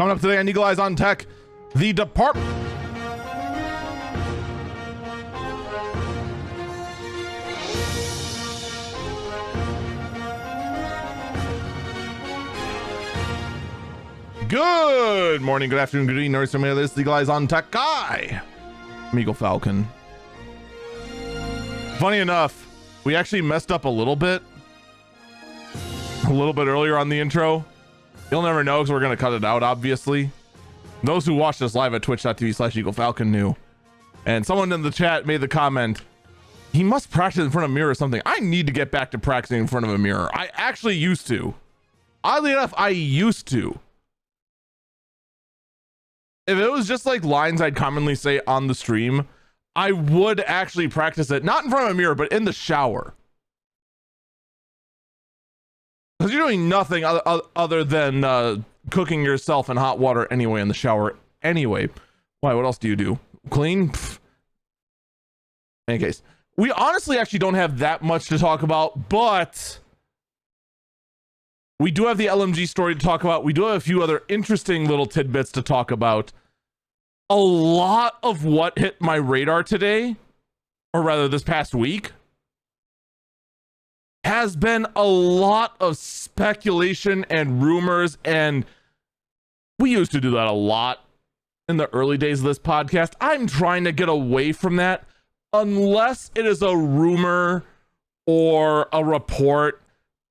Coming up today on Eagle Eyes on Tech, the department. Good morning, good afternoon, good evening, nurse. This is Eagle Eyes on Tech guy. I'm Eagle Falcon. Funny enough, we actually messed up a little bit earlier on the intro. You'll never know because we're going to cut it out, obviously. Those who watched us live at twitch.tv/EagleFalcon knew. And someone in the chat made the comment, he must practice in front of a mirror or something. I need to get back to practicing in front of a mirror. I actually used to. Oddly enough, I used to. If it was just like lines I'd commonly say on the stream, I would actually practice it, not in front of a mirror, but in the shower. Because you're doing nothing other than cooking yourself in hot water anyway in the shower anyway. Why, what else do you do? Clean? Pfft. In any case, we honestly actually don't have that much to talk about, but we do have the LMG story to talk about. We do have a few other interesting little tidbits to talk about. A lot of what hit my radar today, or rather this past week, has been a lot of speculation and rumors, and we used to do that a lot in the early days of this podcast. I'm trying to get away from that unless it is a rumor or a report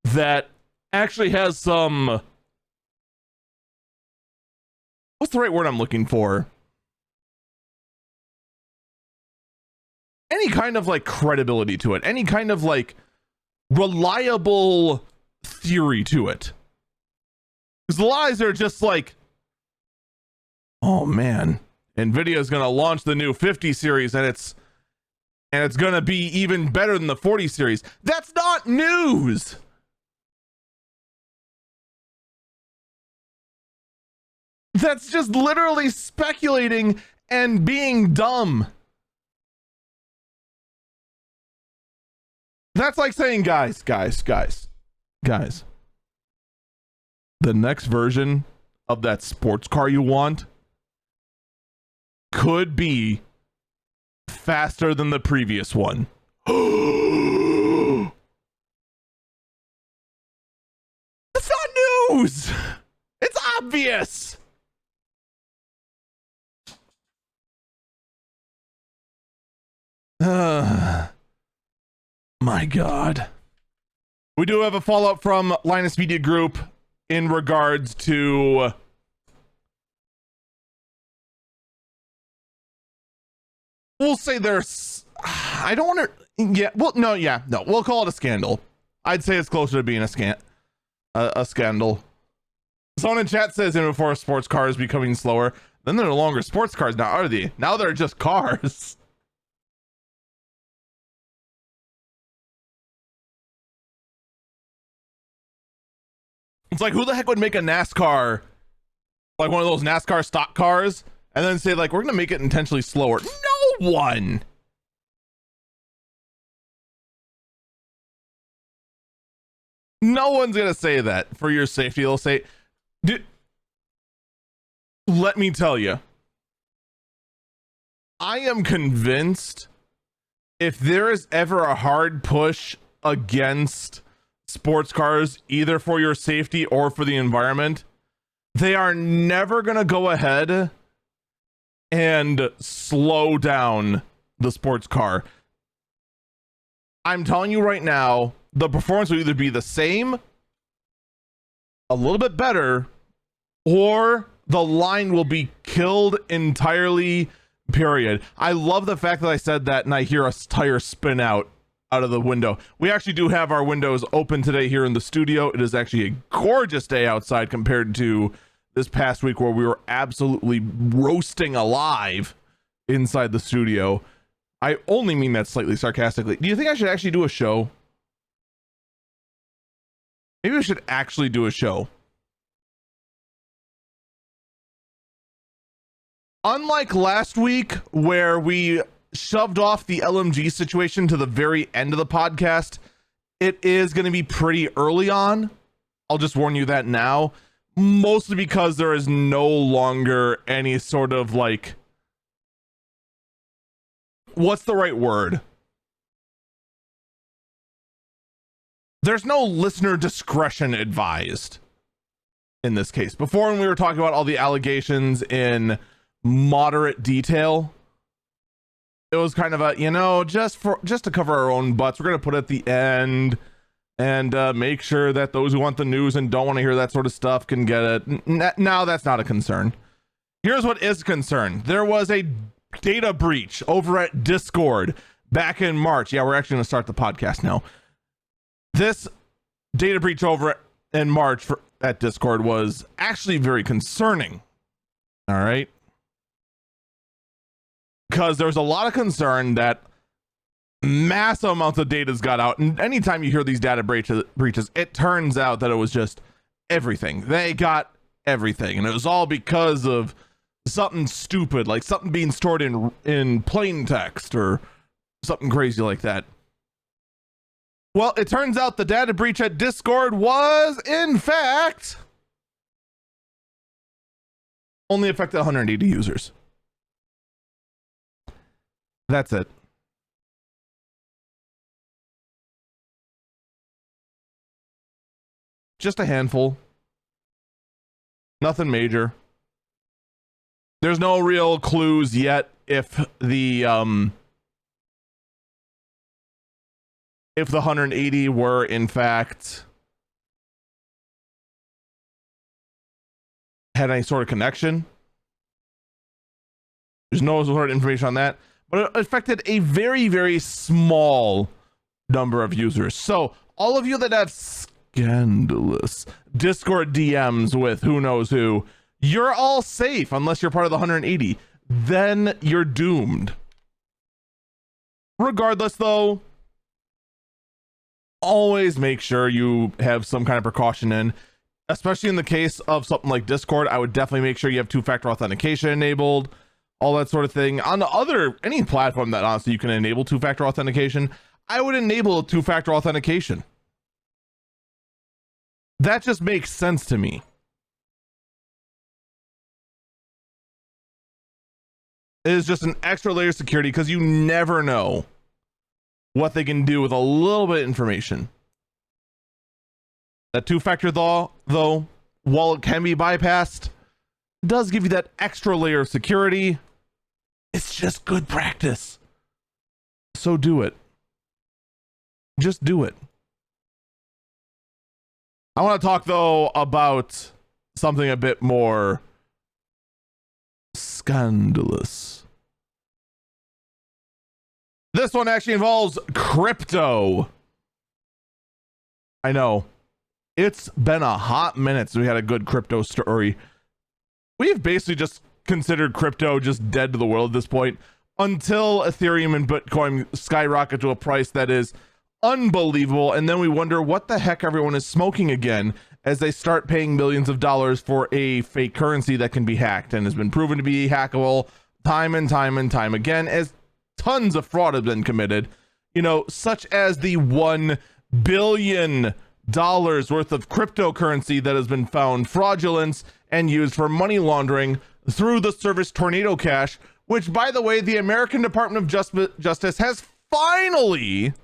that actually has some, what's the right word I'm looking for? Any kind of like credibility to it, any kind of like reliable theory to it. Because the lies are just like, oh man, Nvidia is going to launch the new 50 series and it's going to be even better than the 40 series. That's not news. That's just literally speculating and being dumb. That's like saying, guys, the next version of that sports car you want could be faster than the previous one. That's not news. It's obvious. My God. We do have a follow-up from Linus Media Group in regards to we'll say there's, I don't want to, no, we'll call it a scandal. I'd say it's closer to being a scandal. Someone in chat says, and before sports cars becoming slower, then they're no longer sports cars now, are they? Now they're just cars. It's like, who the heck would make a NASCAR, like one of those NASCAR stock cars, and then say, like, we're going to make it intentionally slower? No one. No one's going to say that for your safety. They'll say, let me tell you, I am convinced if there is ever a hard push against sports cars, either for your safety or for the environment, they are never going to go ahead and slow down the sports car. I'm telling you right now, the performance will either be the same, a little bit better, or the line will be killed entirely, period. I love the fact that I said that and I hear a tire spin out of the window. We actually do have our windows open today here in the studio. It is actually a gorgeous day outside compared to this past week where we were absolutely roasting alive inside the studio. I only mean that slightly sarcastically. Do you think I should actually do a show? Maybe we should actually do a show. Unlike last week where we shoved off the LMG situation to the very end of the podcast, it is going to be pretty early on. I'll just warn you that now. mostly because there is no longer any sort of like, what's the right word? There's no listener discretion advised in this case. Before, when we were talking about all the allegations in moderate detail, it was kind of a, you know, just to cover our own butts, we're going to put it at the end and make sure that those who want the news and don't want to hear that sort of stuff can get it. Now that's not a concern. Here's what is a concern. There was a data breach over at Discord back in March. Yeah, we're actually going to start the podcast now. This data breach over in March at Discord was actually very concerning. All right. Because there's a lot of concern that massive amounts of data's got out. And anytime you hear these data breaches, it turns out that it was just everything. They got everything. And it was all because of something stupid, like something being stored in plain text or something crazy like that. Well, it turns out the data breach at Discord was, in fact, only affected 180 users. That's it. Just a handful. Nothing major. There's no real clues yet if the 180 were in fact had any sort of connection. There's no sort of information on that, but it affected a very, very small number of users. So all of you that have scandalous Discord DMs with who knows who, you're all safe unless you're part of the 180. Then you're doomed. Regardless, though, always make sure you have some kind of precaution in, especially in the case of something like Discord. I would definitely make sure you have two-factor authentication enabled, all that sort of thing. On any platform that honestly you can enable two-factor authentication, I would enable two-factor authentication. That just makes sense to me. It is just an extra layer of security because you never know what they can do with a little bit of information. That two-factor though, while it can be bypassed, does give you that extra layer of security. It's just good practice. So do it. Just do it. I want to talk though about something a bit more scandalous. This one actually involves crypto. I know. It's been a hot minute since we had a good crypto story. We've basically just considered crypto just dead to the world at this point until Ethereum and Bitcoin skyrocket to a price that is unbelievable. And then we wonder what the heck everyone is smoking again as they start paying millions of dollars for a fake currency that can be hacked and has been proven to be hackable time and time and time again, as tons of fraud have been committed, you know, such as the $1 billion worth of cryptocurrency that has been found fraudulent and used for money laundering through the service Tornado Cash, which, by the way, the American Department of Justice has finally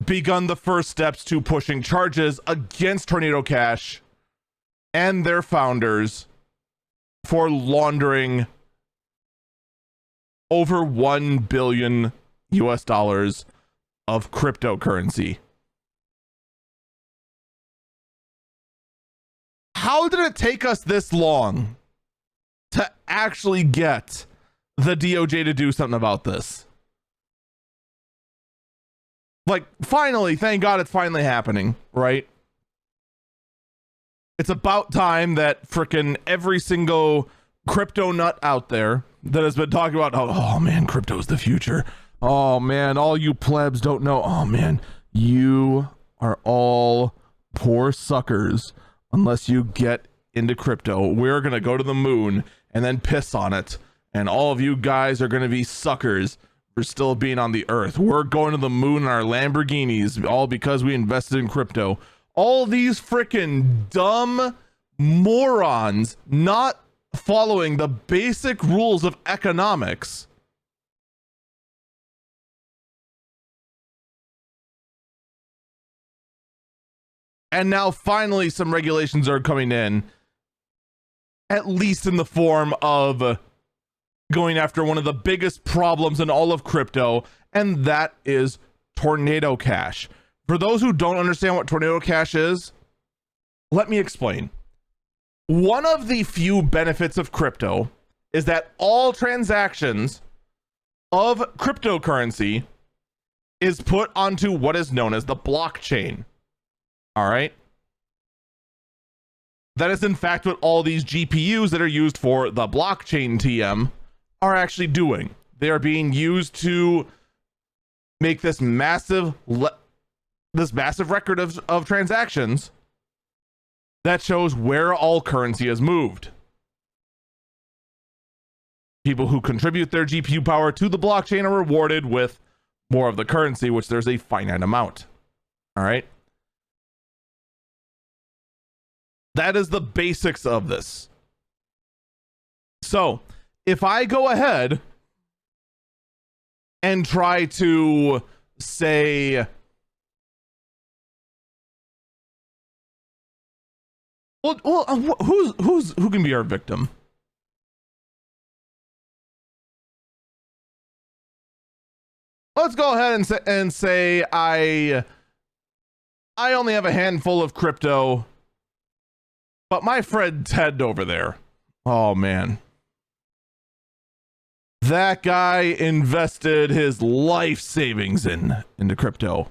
begun the first steps to pushing charges against Tornado Cash and their founders for laundering over $1 billion of cryptocurrency. How did it take us this long to actually get the DOJ to do something about this? Like, finally, thank God it's finally happening, right? It's about time that frickin' every single crypto nut out there that has been talking about, oh man, crypto's the future. Oh man, all you plebs don't know. Oh man, you are all poor suckers unless you get into crypto. We're going to go to the moon and then piss on it. And all of you guys are going to be suckers for still being on the earth. We're going to the moon in our Lamborghinis, all because we invested in crypto. all these freaking dumb morons not following the basic rules of economics. And now finally some regulations are coming in, at least in the form of going after one of the biggest problems in all of crypto, and that is tornado cash. For those who don't understand what tornado cash is, let me explain. One of the few benefits of crypto is that all transactions of cryptocurrency is put onto what is known as the blockchain. All right. That is in fact what all these GPUs that are used for the blockchain TM are actually doing. They are being used to make this massive record of transactions that shows where all currency has moved. People who contribute their GPU power to the blockchain are rewarded with more of the currency, which there's a finite amount. All right. That is the basics of this. So if I go ahead and try to say, who can be our victim? Let's go ahead and say I only have a handful of crypto, but my friend Ted over there, oh man, that guy invested his life savings into crypto,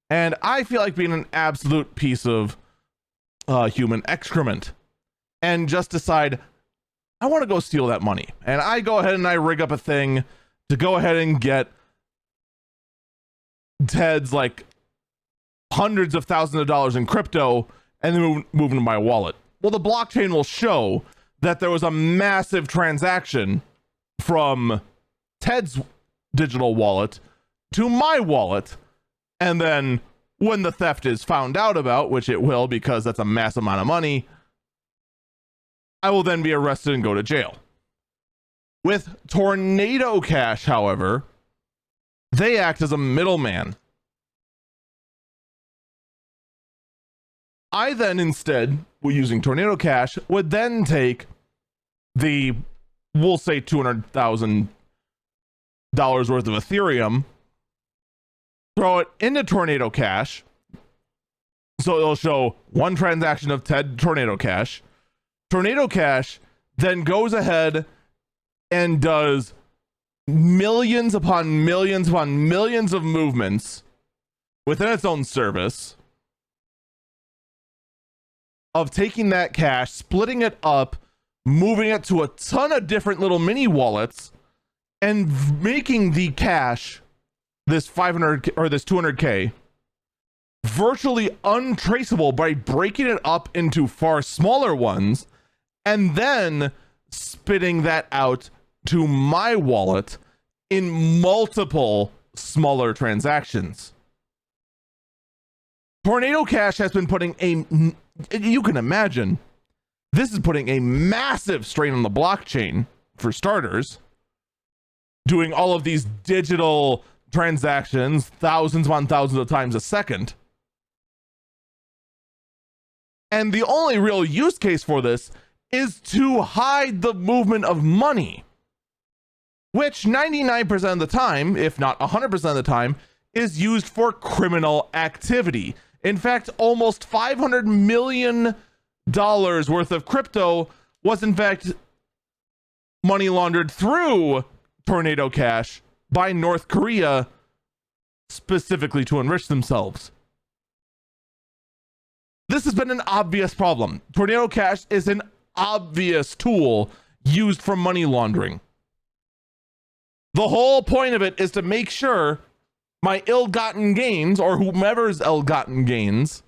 and I feel like being an absolute piece of human excrement, and just decide I want to go steal that money, and I go ahead and I rig up a thing to go ahead and get Ted's like hundreds of thousands of dollars in crypto and then move into my wallet. Well, the blockchain will show that there was a massive transaction from Ted's digital wallet to my wallet, and then when the theft is found out about, which it will because that's a massive amount of money, I will then be arrested and go to jail. With Tornado Cash, however, they act as a middleman. I then instead, using Tornado Cash, would then take the, we'll say $200,000 worth of Ethereum, throw it into Tornado Cash, so it'll show one transaction of Ted Tornado Cash. Tornado Cash then goes ahead and does millions upon millions upon millions of movements within its own service of taking that cash, splitting it up, moving it to a ton of different little mini wallets, and making the cash, this 500 or this 200K, virtually untraceable by breaking it up into far smaller ones and then spitting that out to my wallet in multiple smaller transactions. Tornado Cash has been putting you can imagine, this is putting a massive strain on the blockchain, for starters, doing all of these digital transactions thousands upon thousands of times a second. And the only real use case for this is to hide the movement of money, which 99% of the time, if not 100% of the time, is used for criminal activity. In fact, almost $500 million worth of crypto was in fact money laundered through Tornado Cash by North Korea, specifically to enrich themselves. This has been an obvious problem. Tornado Cash is an obvious tool used for money laundering. The whole point of it is to make sure my ill-gotten gains, or whomever's ill-gotten gains,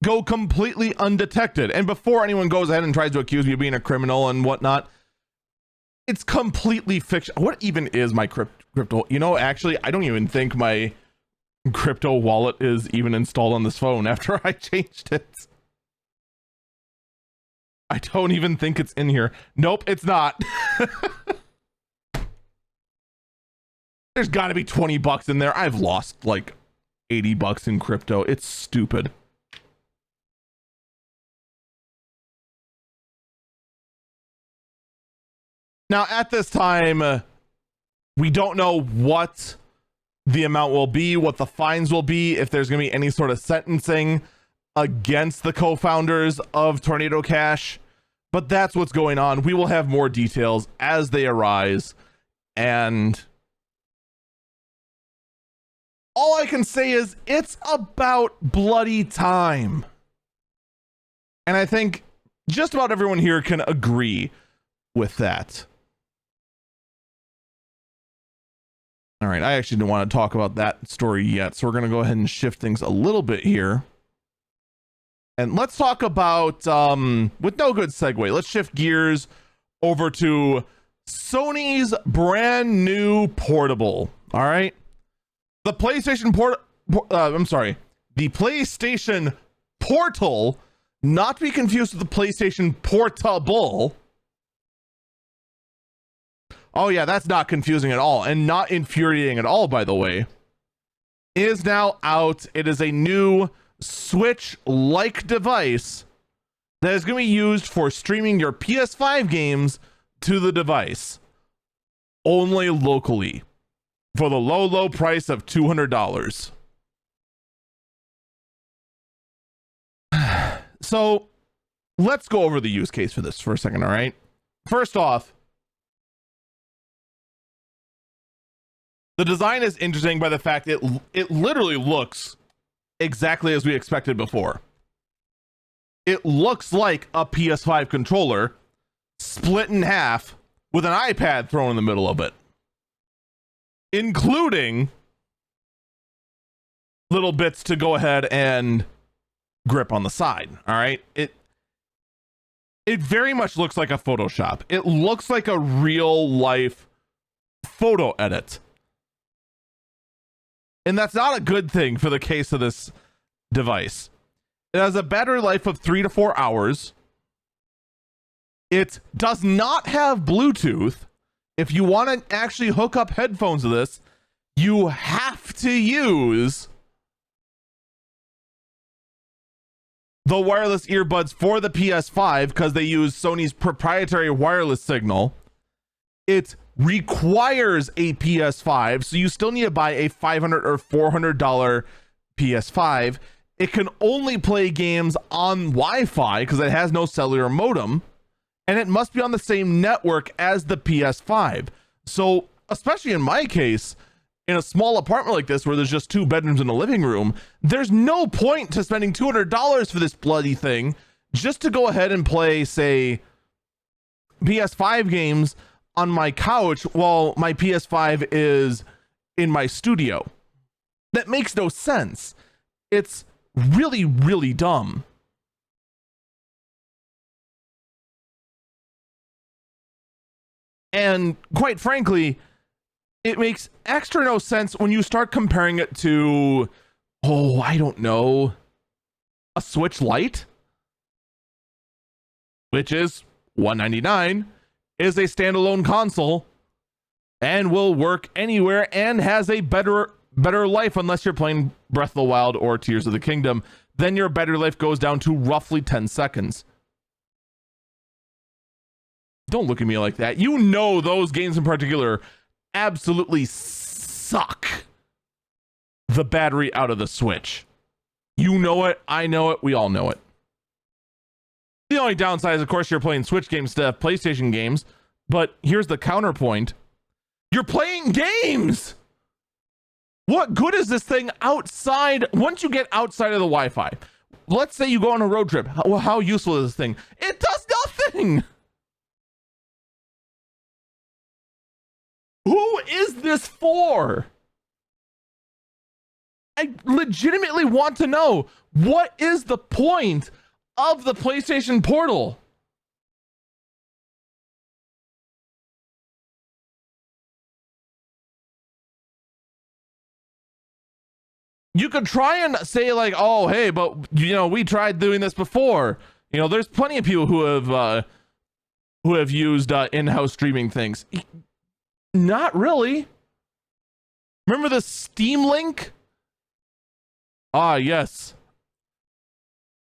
go completely undetected. And before anyone goes ahead and tries to accuse me of being a criminal and whatnot, it's completely fiction. What even is my crypto. You know, actually, I don't even think my crypto wallet is even installed on this phone after I changed it. I don't even think it's in here. Nope, it's not. There's got to be 20 bucks in there. I've lost like 80 bucks in crypto. It's stupid. Now, at this time, we don't know what the amount will be, what the fines will be, if there's going to be any sort of sentencing against the co-founders of Tornado Cash, but that's what's going on. We will have more details as they arise, and all I can say is it's about bloody time. And I think just about everyone here can agree with that. All right, I actually didn't want to talk about that story yet, so we're going to go ahead and shift things a little bit here. And let's talk about, with no good segue, let's shift gears over to Sony's brand new portable. All right. The PlayStation the PlayStation Portal, not to be confused with the PlayStation Portable. Oh yeah, that's not confusing at all and not infuriating at all, by the way. Is now out. It is a new Switch-like device that is going to be used for streaming your PS5 games to the device. Only locally. For the low, low price of $200. So, let's go over the use case for this for a second, all right? First off, the design is interesting by the fact it literally looks exactly as we expected before. It looks like a PS5 controller split in half with an iPad thrown in the middle of it, including little bits to go ahead and grip on the side. All right. It very much looks like a Photoshop. It looks like a real life photo edit. And that's not a good thing for the case of this device. It has a battery life of 3 to 4 hours. It does not have Bluetooth. If you want to actually hook up headphones to this, you have to use the wireless earbuds for the PS5 because they use Sony's proprietary wireless signal. It requires a PS5, so you still need to buy a $500 or $400 PS5. It can only play games on Wi-Fi because it has no cellular modem, and it must be on the same network as the PS5. So, especially in my case, in a small apartment like this where there's just 2 bedrooms and a living room, there's no point to spending $200 for this bloody thing just to go ahead and play, say, PS5 games on my couch while my PS5 is in my studio. That makes no sense. It's really, really dumb. And quite frankly, it makes extra no sense when you start comparing it to, oh, I don't know, a Switch Lite, which is $199, is a standalone console and will work anywhere and has a better life unless you're playing Breath of the Wild or Tears of the Kingdom. Then your battery life goes down to roughly 10 seconds. Don't look at me like that. You know those games in particular absolutely suck the battery out of the Switch. You know it, I know it, we all know it. The only downside is, of course, you're playing Switch games instead of PlayStation games, but here's the counterpoint. You're playing games! What good is this thing outside, once you get outside of the Wi-Fi? Let's say you go on a road trip. How useful is this thing? It does nothing! Who is this for? I legitimately want to know, what is the point of the PlayStation Portal? you could try and say like, oh, hey, but you know, we tried doing this before. You know, there's plenty of people who have used in-house streaming things. Not really. Remember the Steam Link? Ah, yes.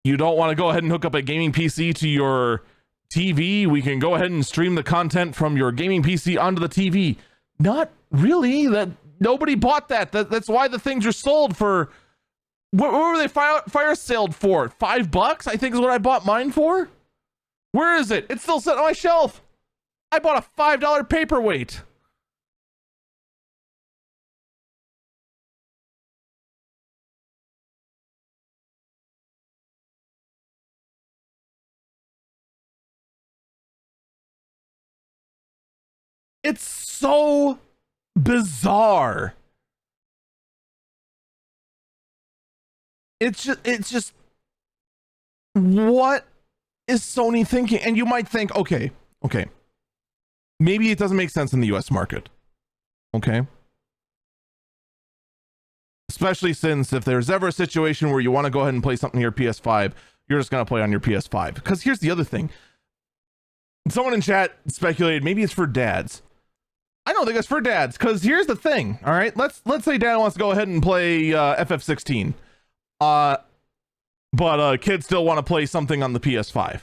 You don't want to go ahead and hook up a gaming PC to your TV. We can go ahead and stream the content from your gaming PC onto the TV. Not really. That nobody bought that. That's why the things are sold for. What were they fire saled for? $5, I think is what I bought mine for. Where is it? It's still sitting on my shelf. I bought a $5 paperweight. It's so bizarre. It's just what is Sony thinking? And you might think, okay, maybe it doesn't make sense in the US market. Okay. Especially since if there's ever a situation where you want to go ahead and play something on your PS5, you're just going to play on your PS5. Because here's the other thing. Someone in chat speculated maybe it's for dads. I don't think it's for dads, because here's the thing. All right, let's say dad wants to go ahead and play FF16, but kids still want to play something on the PS5.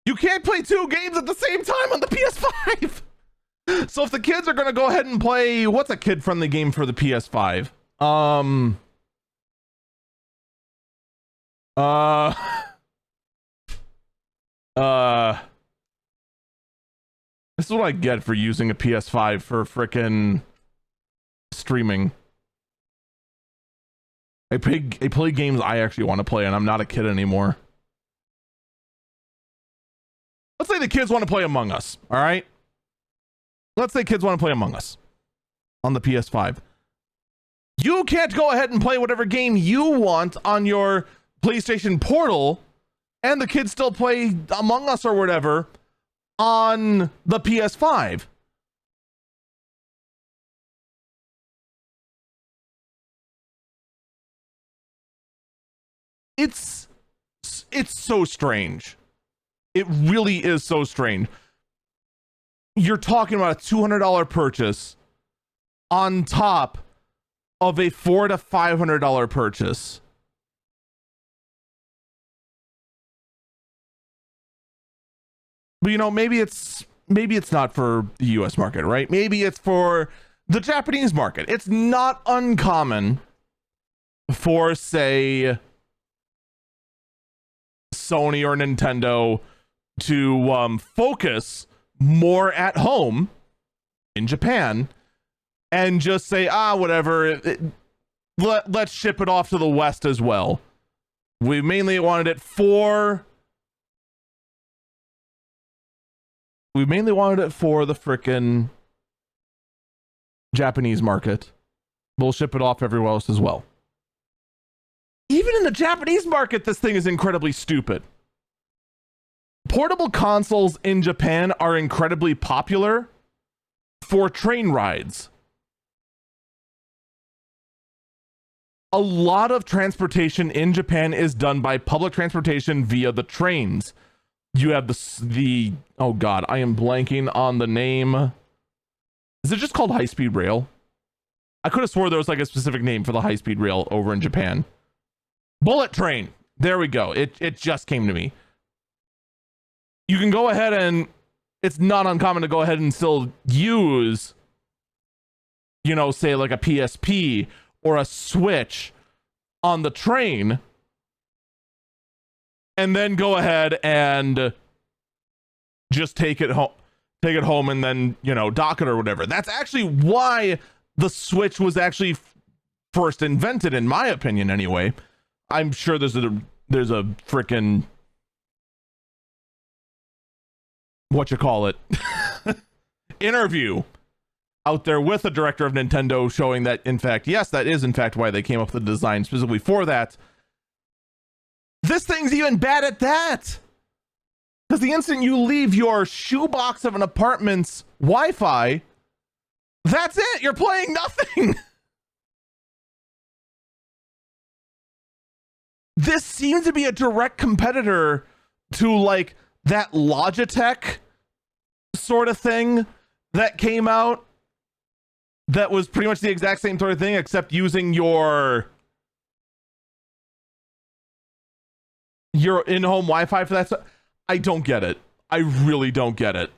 You can't play two games at the same time on the PS5. So if the kids are going to go ahead and play, what's a kid-friendly game for the PS5? This is what I get for using a PS5 for frickin' streaming. I play games I actually want to play, and I'm not a kid anymore. Let's say the kids want to play Among Us, all right? Let's say kids want to play Among Us on the PS5. You can't go ahead and play whatever game you want on your PlayStation Portal, and the kids still play Among Us or whatever on the PS5. It's so strange. It really is so strange. You're talking about a $200 purchase on top of a $400 to $500 purchase. But you know, maybe it's not for the US market, right? Maybe it's for the Japanese market. It's not uncommon for, say, Sony or Nintendo to focus more at home in Japan and just say, whatever, let's ship it off to the West as well. We mainly wanted it for the frickin' Japanese market. We'll ship it off everywhere else as well. Even in the Japanese market, this thing is incredibly stupid. Portable consoles in Japan are incredibly popular for train rides. A lot of transportation in Japan is done by public transportation via the trains. You have the oh god, I am blanking on the name. Is it just called high-speed rail? I could have swore there was like a specific name for the high-speed rail over in Japan. Bullet train. There we go. It just came to me. You can go ahead and it's not uncommon to go ahead and still use, you know, say like a PSP or a Switch on the train, and then go ahead and just take it home and then, you know, dock it or whatever. That's actually why the Switch was actually first invented, in my opinion anyway. I'm sure there's a frickin' interview out there with the director of Nintendo showing that, in fact, yes, that is in fact why they came up with the design specifically for that. This thing's even bad at that, because the instant you leave your shoebox of an apartment's Wi-Fi, that's it. You're playing nothing. This seems to be a direct competitor to like that Logitech sort of thing that came out that was pretty much the exact same sort of thing, except using your in-home Wi-Fi for that stuff. I don't get it. I really don't get it.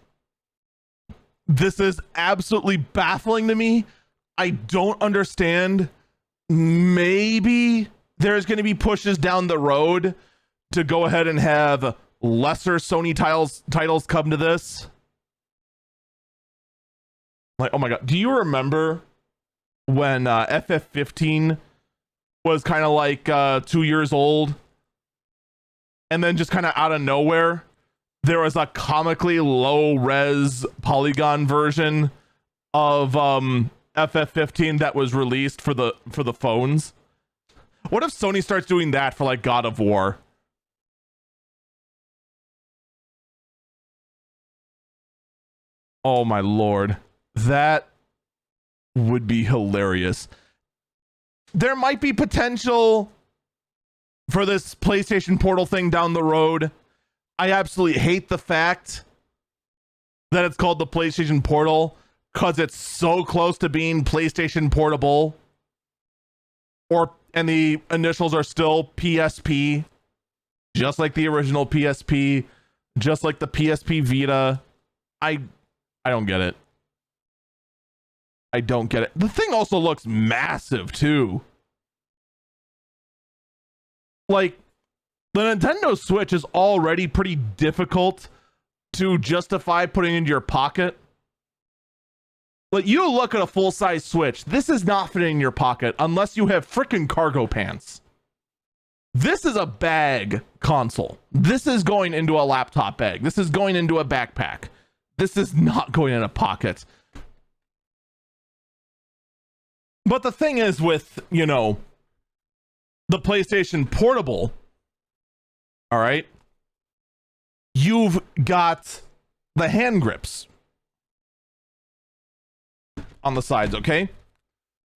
This is absolutely baffling to me. I don't understand. Maybe there's going to be pushes down the road to go ahead and have lesser Sony titles come to this. Like, oh my God. Do you remember when FF15 was kind of like 2 years old? And then just kind of out of nowhere, there was a comically low res polygon version of FF15 that was released for the phones. What if Sony starts doing that for like God of War? Oh my Lord. That would be hilarious. There might be potential for this PlayStation Portal thing down the road. I absolutely hate the fact that it's called the PlayStation Portal because it's so close to being PlayStation Portable, and the initials are still PSP, just like the original PSP, just like the PSP Vita. I don't get it. I don't get it. The thing also looks massive too. Like, the Nintendo Switch is already pretty difficult to justify putting into your pocket. Like, you look at a full-size Switch, this is not fitting in your pocket unless you have freaking cargo pants. This is a bag console. This is going into a laptop bag. This is going into a backpack. This is not going in a pocket. But the thing is with, you know, the PlayStation Portable, all right, you've got the hand grips on the sides, okay?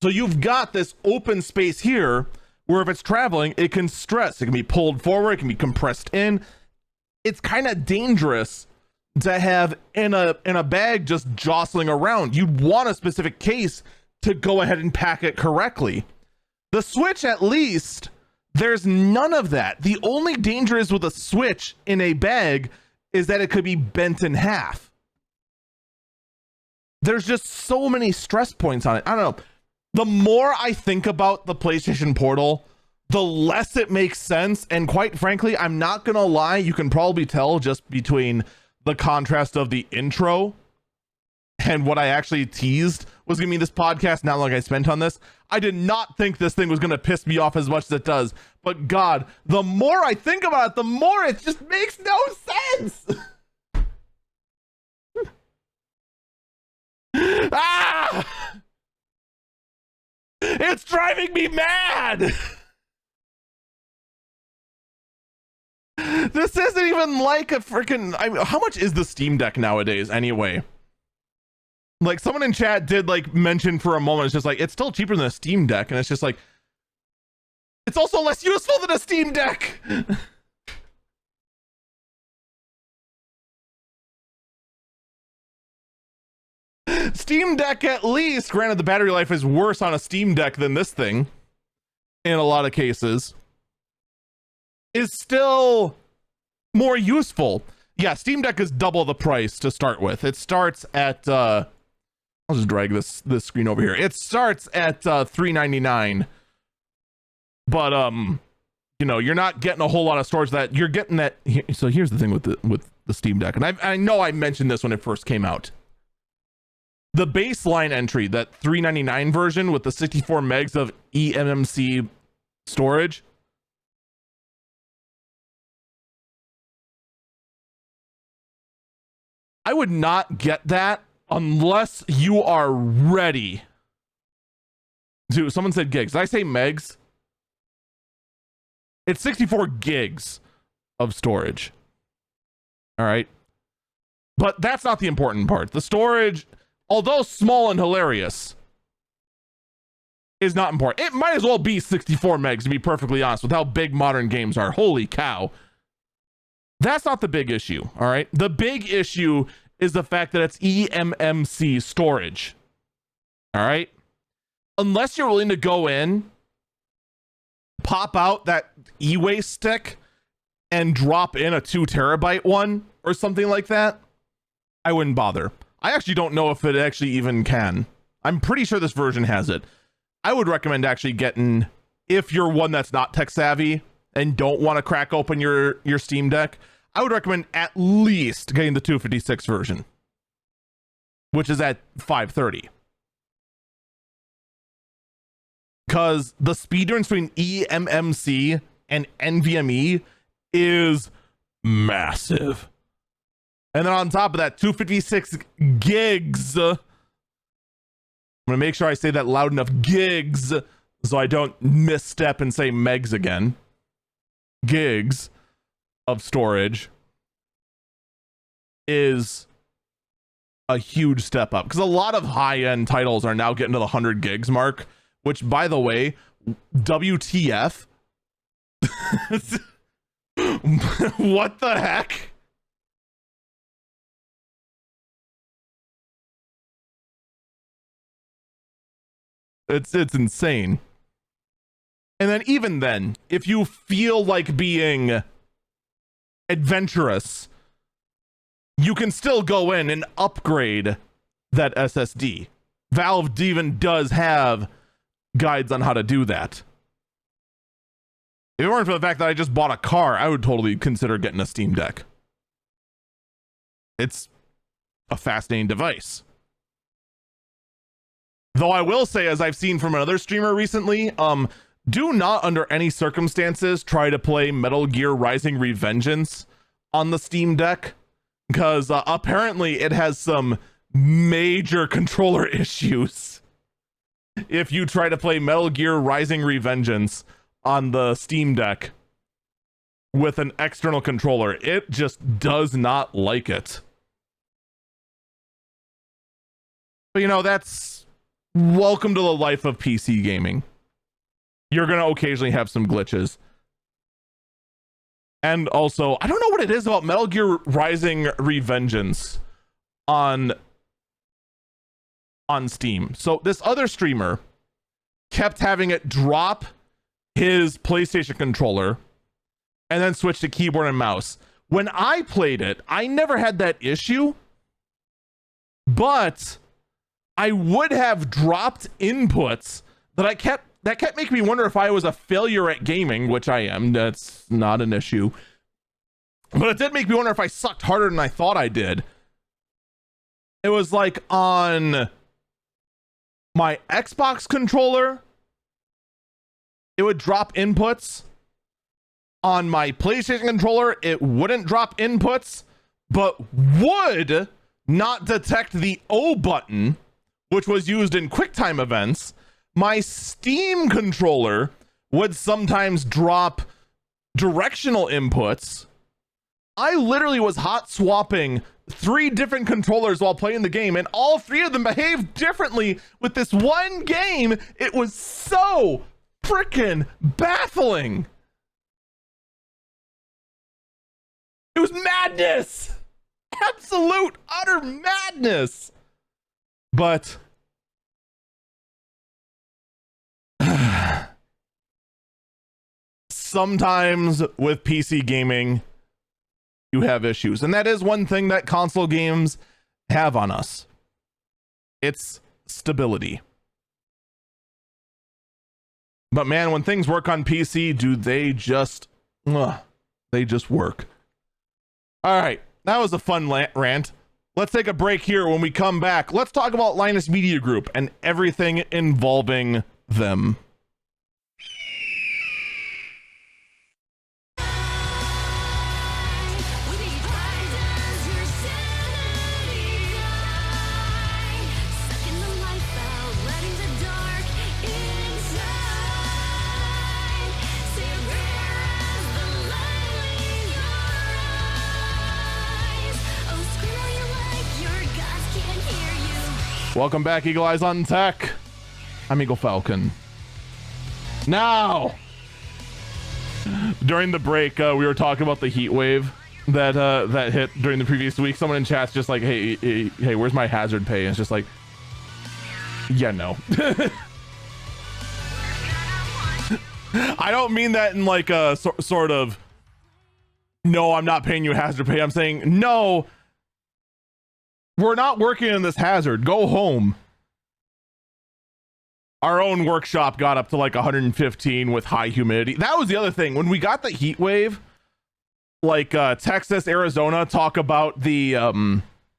So you've got this open space here where if it's traveling, it can stress. It can be pulled forward, it can be compressed in. It's kind of dangerous to have in a bag just jostling around. You'd want a specific case to go ahead and pack it correctly. The Switch, at least, there's none of that. The only danger is with a Switch in a bag is that it could be bent in half. There's just so many stress points on it. I don't know. The more I think about the PlayStation Portal, the less it makes sense. And quite frankly, I'm not going to lie. You can probably tell just between the contrast of the intro and what I actually teased was going to be this podcast, not long I spent on this. I did not think this thing was going to piss me off as much as it does. But God, the more I think about it, the more it just makes no sense. Ah! It's driving me mad. This isn't even like a freaking... how much is the Steam Deck nowadays anyway? Like, someone in chat did like mention for a moment, it's just like, it's still cheaper than a Steam Deck. And it's just like, it's also less useful than a Steam Deck. Steam Deck, at least, granted the battery life is worse on a Steam Deck than this thing in a lot of cases, is still more useful. Yeah, Steam Deck is double the price to start with. It starts at I'll just drag this screen over here. It starts at $399. But you know, you're not getting a whole lot of storage that you're getting that. So here's the thing with the Steam Deck, and I know I mentioned this when it first came out. The baseline entry, that $399 version with the 64 megs of eMMC storage, I would not get that unless you are ready. Dude, someone said gigs. Did I say megs? It's 64 gigs of storage. All right. But that's not the important part. The storage, although small and hilarious, is not important. It might as well be 64 megs, to be perfectly honest, with how big modern games are. Holy cow. That's not the big issue, all right? The big issue is the fact that it's eMMC storage, all right? Unless you're willing to go in, pop out that e-waste stick, and drop in a 2 terabyte one or something like that, I wouldn't bother. I actually don't know if it actually even can. I'm pretty sure this version has it. I would recommend actually getting, if you're one that's not tech savvy and don't want to crack open your Steam Deck, I would recommend at least getting the 256 version, which is at 530. Because the speed difference between eMMC and NVMe is massive. And then on top of that, 256 gigs. I'm gonna make sure I say that loud enough, gigs, so I don't misstep and say megs again. Gigs of storage is a huge step up, because a lot of high-end titles are now getting to the 100 gigs mark, which, by the way, WTF? What the heck? It's insane. And then even then, if you feel like being adventurous, you can still go in and upgrade that SSD. Valve even does have guides on how to do that. If it weren't for the fact that I just bought a car, I would totally consider getting a Steam Deck. It's a fascinating device. Though I will say, as I've seen from another streamer recently, do not under any circumstances try to play Metal Gear Rising: Revengeance on the Steam Deck, because apparently it has some major controller issues. If you try to play Metal Gear Rising: Revengeance on the Steam Deck with an external controller, it just does not like it. But you know, that's welcome to the life of PC gaming. You're gonna occasionally have some glitches. And also, I don't know what it is about Metal Gear Rising: Revengeance on Steam. So this other streamer kept having it drop his PlayStation controller and then switch to keyboard and mouse. When I played it, I never had that issue, but I would have dropped inputs that kept making me wonder if I was a failure at gaming, which I am. That's not an issue. But it did make me wonder if I sucked harder than I thought I did. It was like on my Xbox controller, it would drop inputs. On my PlayStation controller, it wouldn't drop inputs, but would not detect the O button, which was used in QuickTime events. My Steam controller would sometimes drop directional inputs. I literally was hot swapping 3 different controllers while playing the game, and all 3 of them behaved differently with this one game. It was so freaking baffling. It was madness. Absolute, utter madness. But sometimes with PC gaming, you have issues. And that is one thing that console games have on us. It's stability. But man, when things work on PC, do they just work. All right, that was a fun rant. Let's take a break here. When we come back, let's talk about Linus Media Group and everything involving them. Welcome back, Eagle Eyes on Tech. I'm Eagle Falcon. Now, during the break, we were talking about the heat wave that hit during the previous week. Someone in chat's just like, hey, where's my hazard pay? And it's just like, yeah, no. I don't mean that in like a sort of, no, I'm not paying you hazard pay. I'm saying, no, we're not working in this hazard. Go home. Our own workshop got up to like 115 with high humidity. That was the other thing. When we got the heat wave, like Texas, Arizona talk about the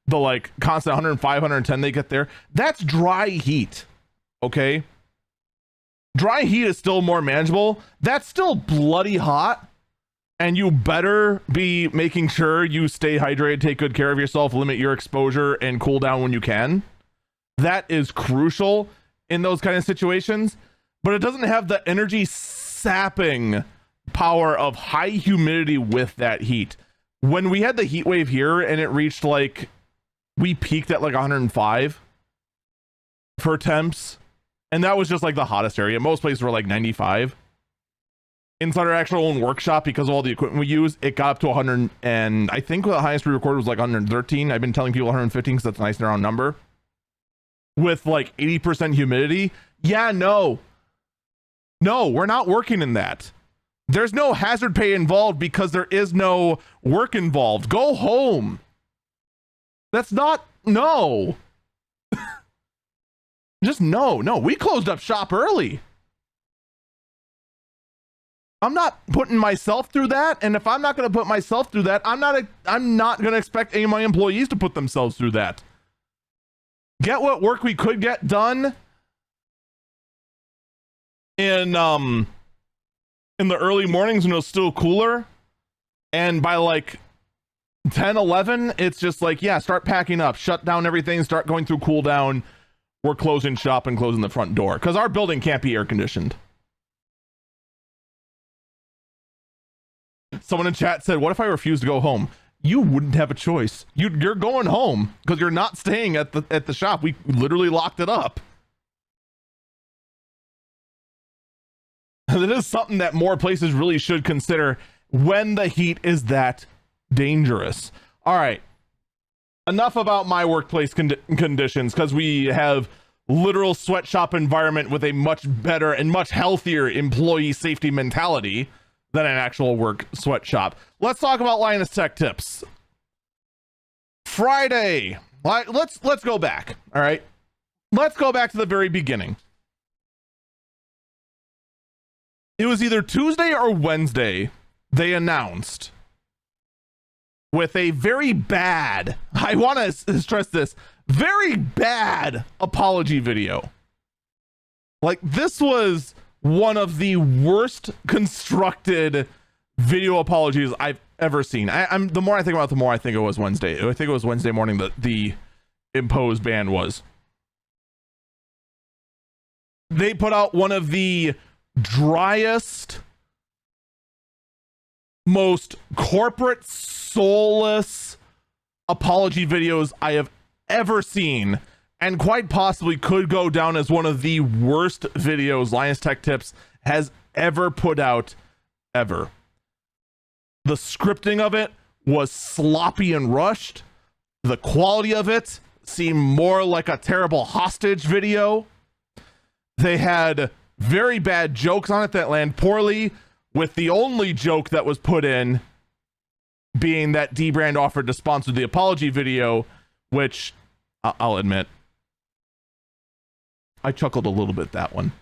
like constant 105, 110 they get there. That's dry heat. Okay. Dry heat is still more manageable. That's still bloody hot. And you better be making sure you stay hydrated, take good care of yourself, limit your exposure, and cool down when you can. That is crucial in those kind of situations. But it doesn't have the energy sapping power of high humidity with that heat. When we had the heat wave here and it reached like, we peaked at like 105 for temps. And that was just like the hottest area. Most places were like 95. Inside our actual own workshop, because of all the equipment we use, it got up to 100. And I think the highest we recorded was like 113. I've been telling people 115 because that's a nice round number. With like 80% humidity. Yeah, no, we're not working in that. There's no hazard pay involved because there is no work involved. Go home. That's not, no. Just no, we closed up shop early. I'm not putting myself through that. And if I'm not going to put myself through that, I'm not going to expect any of my employees to put themselves through that. Get what work we could get done in the early mornings when it was still cooler. And by like 10, 11, it's just like, yeah, start packing up, shut down everything, start going through cool down. We're closing shop and closing the front door because our building can't be air conditioned. Someone in chat said, what if I refuse to go home? You wouldn't have a choice. You're going home because you're not staying at the shop. We literally locked it up. It is something that more places really should consider when the heat is that dangerous. All right. Enough about my workplace conditions, because we have literal sweatshop environment with a much better and much healthier employee safety mentality than an actual work sweatshop. Let's talk about Linus Tech tips. Friday. Let's go back. All right. Let's go back to the very beginning. It was either Tuesday or Wednesday they announced with a very bad, I want to stress this, very bad apology video. Like, this was one of the worst constructed video apologies I've ever seen. I'm the more I think about it, the more I think it was Wednesday. I think it was Wednesday morning that the imposed ban was. They put out one of the driest, most corporate, soulless apology videos I have ever seen, and quite possibly could go down as one of the worst videos Linus Tech Tips has ever put out, ever. The scripting of it was sloppy and rushed. The quality of it seemed more like a terrible hostage video. They had very bad jokes on it that land poorly, with the only joke that was put in being that D-Brand offered to sponsor the apology video, which I'll admit, I chuckled a little bit that one,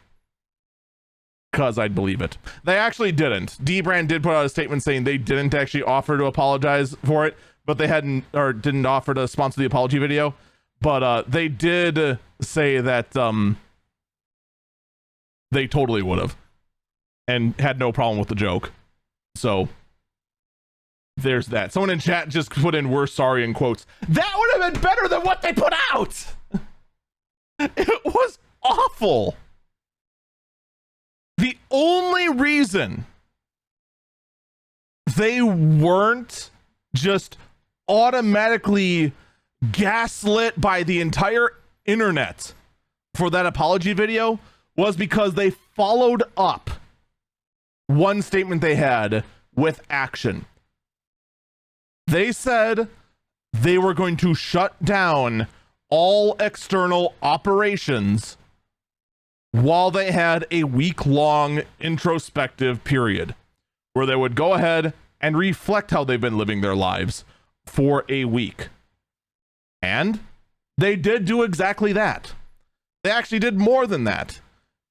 because I'd believe it. They actually didn't. D-Brand did put out a statement saying they didn't actually offer to apologize for it, but they didn't offer to sponsor the apology video. But they did say that they totally would have and had no problem with the joke. So there's that. Someone in chat just put in "we're sorry" in quotes. That would have been better than what they put out. It was awful. The only reason they weren't just automatically gaslit by the entire internet for that apology video was because they followed up one statement they had with action. They said they were going to shut down all external operations while they had a week-long introspective period where they would go ahead and reflect how they've been living their lives for a week. And they did do exactly that. They actually did more than that.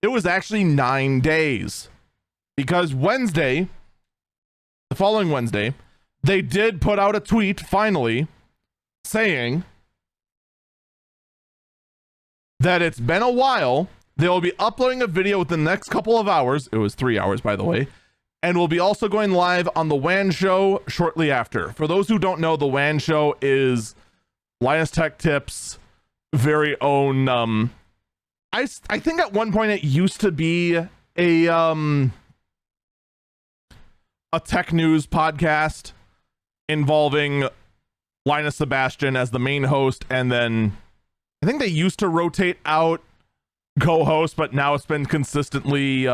It was actually 9 days. Because Wednesday, the following Wednesday, they did put out a tweet, finally, saying that it's been a while. They will be uploading a video within the next couple of hours. It was 3 hours, by the way. And we'll be also going live on the WAN show shortly after. For those who don't know, the WAN show is Linus Tech Tips' very own. I think at one point it used to be a tech news podcast involving Linus Sebastian as the main host, and then I think they used to rotate out co-host, but now it's been consistently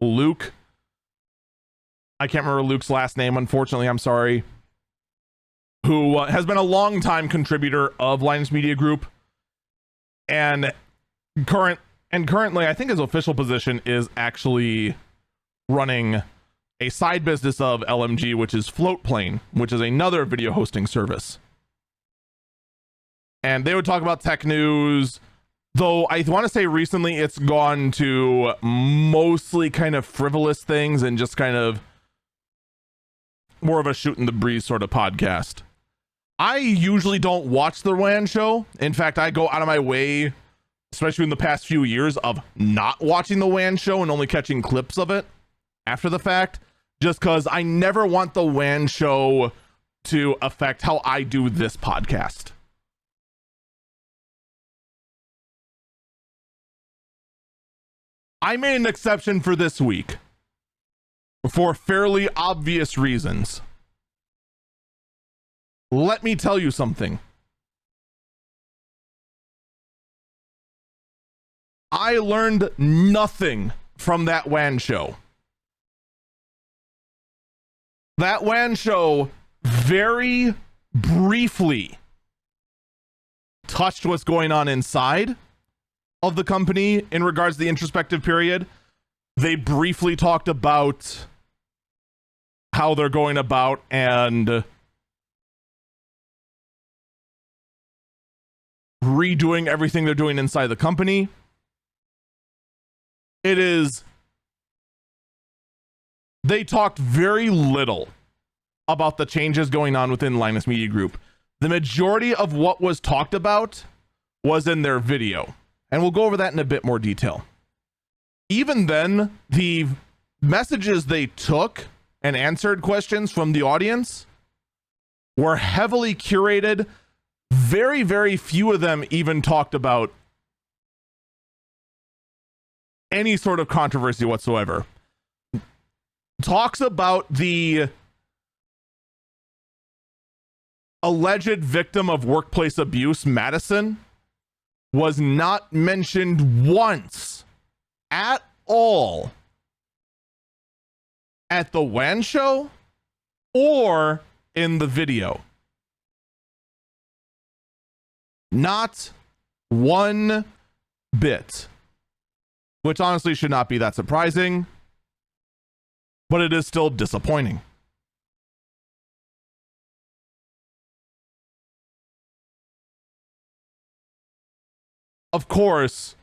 Luke. I can't remember Luke's last name, unfortunately. I'm sorry. Who has been a long-time contributor of Linus Media Group, and currently, I think his official position is actually running a side business of LMG, which is Floatplane, which is another video hosting service. And they would talk about tech news, though I want to say recently it's gone to mostly kind of frivolous things and just kind of more of a shoot in the breeze sort of podcast. I usually don't watch the WAN show. In fact, I go out of my way, especially in the past few years, of not watching the WAN show and only catching clips of it after the fact, just because I never want the WAN show to affect how I do this podcast. I made an exception for this week for fairly obvious reasons. Let me tell you something. I learned nothing from that WAN show. That WAN show very briefly touched what's going on inside of the company in regards to the introspective period. They briefly talked about how they're going about and redoing everything they're doing inside the company. They talked very little about the changes going on within Linus Media Group. The majority of what was talked about was in their video, and we'll go over that in a bit more detail. Even then, the messages they took and answered questions from the audience were heavily curated. Very, very few of them even talked about any sort of controversy whatsoever. Talks about the alleged victim of workplace abuse, Madison, was not mentioned once at all at the WAN show or in the video. Not one bit. Which honestly should not be that surprising, but it is still disappointing. Of course,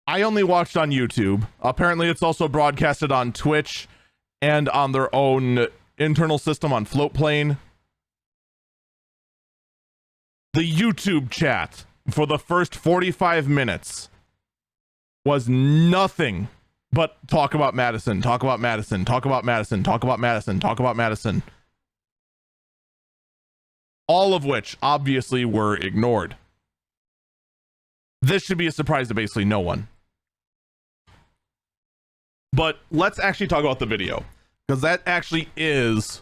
I only watched on YouTube. Apparently, it's also broadcasted on Twitch and on their own internal system on Floatplane. The YouTube chat for the first 45 minutes was nothing but talk about Madison, talk about Madison, talk about Madison, talk about Madison, talk about Madison. All of which obviously were ignored. This should be a surprise to basically no one. But let's actually talk about the video, because that actually is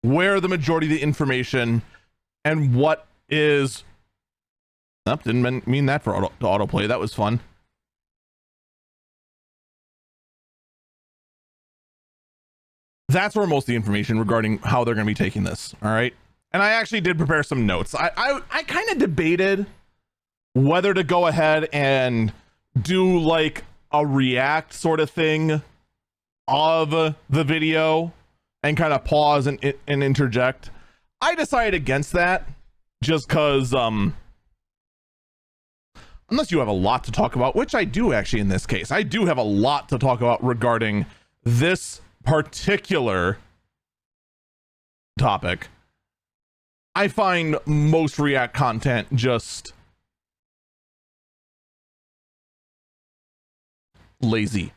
where the majority of the information and what is... Oh, didn't mean that for autoplay. That was fun. That's where most of the information regarding how they're going to be taking this. All right. And I actually did prepare some notes. I kind of debated whether to go ahead and do like a react sort of thing of the video and kind of pause and interject. I decided against that just because unless you have a lot to talk about, which I do actually in this case. I do have a lot to talk about regarding this particular topic. I find most React content just lazy.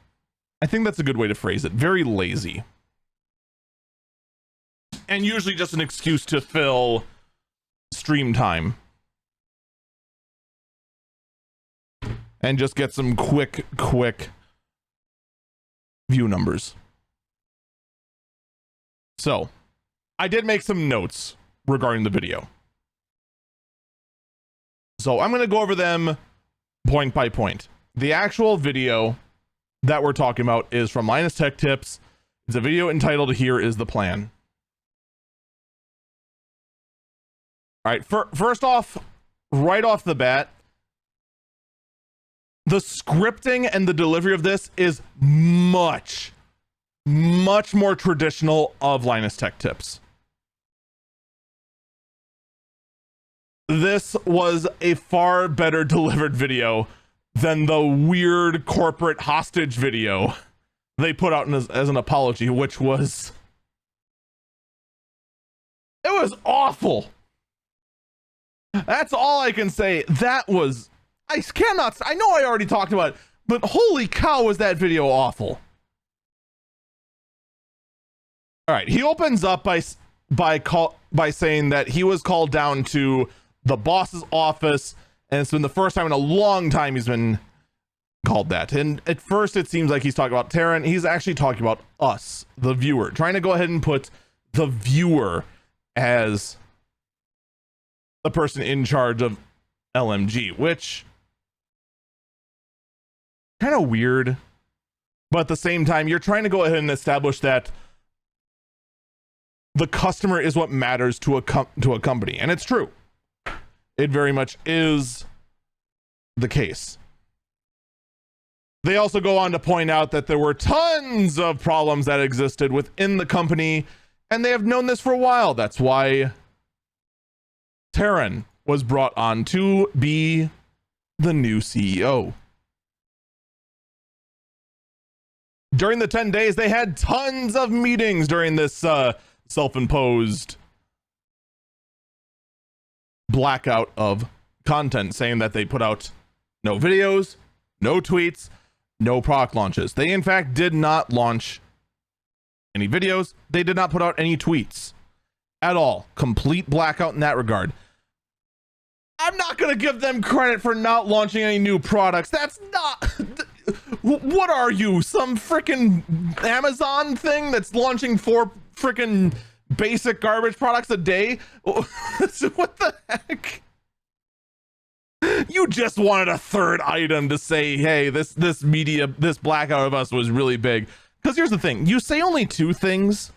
I think that's a good way to phrase it. Very lazy. And usually just an excuse to fill stream time. And just get some quick view numbers. So, I did make some notes regarding the video. So, I'm going to go over them point by point. The actual video that we're talking about is from Linus Tech Tips. It's a video entitled "Here is the Plan." All right, first off, right off the bat, the scripting and the delivery of this is much more traditional of Linus Tech Tips. This was a far better delivered video than the weird corporate hostage video they put out as an apology, which was... it was awful. That's all I can say. That was... I know I already talked about it, but holy cow, was that video awful. All right, he opens up by saying that he was called down to the boss's office, and it's been the first time in a long time he's been called that. And at first it seems like he's talking about Terran. He's actually talking about us, the viewer, trying to go ahead and put the viewer as the person in charge of LMG, which kind of weird, but at the same time you're trying to go ahead and establish that the customer is what matters to a company, and it's true. It very much is the case. They also go on to point out that there were tons of problems that existed within the company, and they have known this for a while. That's why Terran was brought on to be the new CEO. During the 10 days, they had tons of meetings during this self-imposed blackout of content, saying that they put out no videos, no tweets, no product launches. They, in fact, did not launch any videos. They did not put out any tweets at all. Complete blackout in that regard. I'm not going to give them credit for not launching any new products. That's not... What are you, some freaking Amazon thing that's launching 4 freaking basic garbage products a day? What the heck? You just wanted a third item to say, hey, this blackout of us was really big. Because here's the thing, you say only 2 things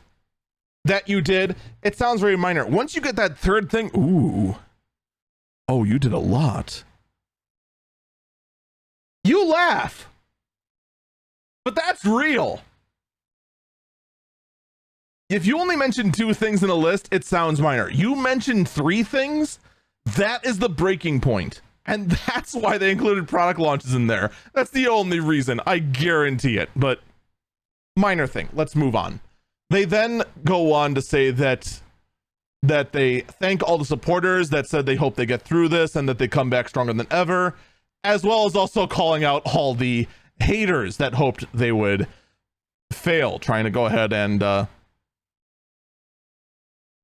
that you did, it sounds very minor. Once you get that third thing, ooh, oh, you did a lot. You laugh. But that's real. If you only mention 2 things in a list, it sounds minor. You mentioned 3 things, that is the breaking point. And that's why they included product launches in there. That's the only reason, I guarantee it. But minor thing, let's move on. They then go on to say that they thank all the supporters that said they hope they get through this and that they come back stronger than ever, as well as also calling out all the haters that hoped they would fail, trying to go ahead and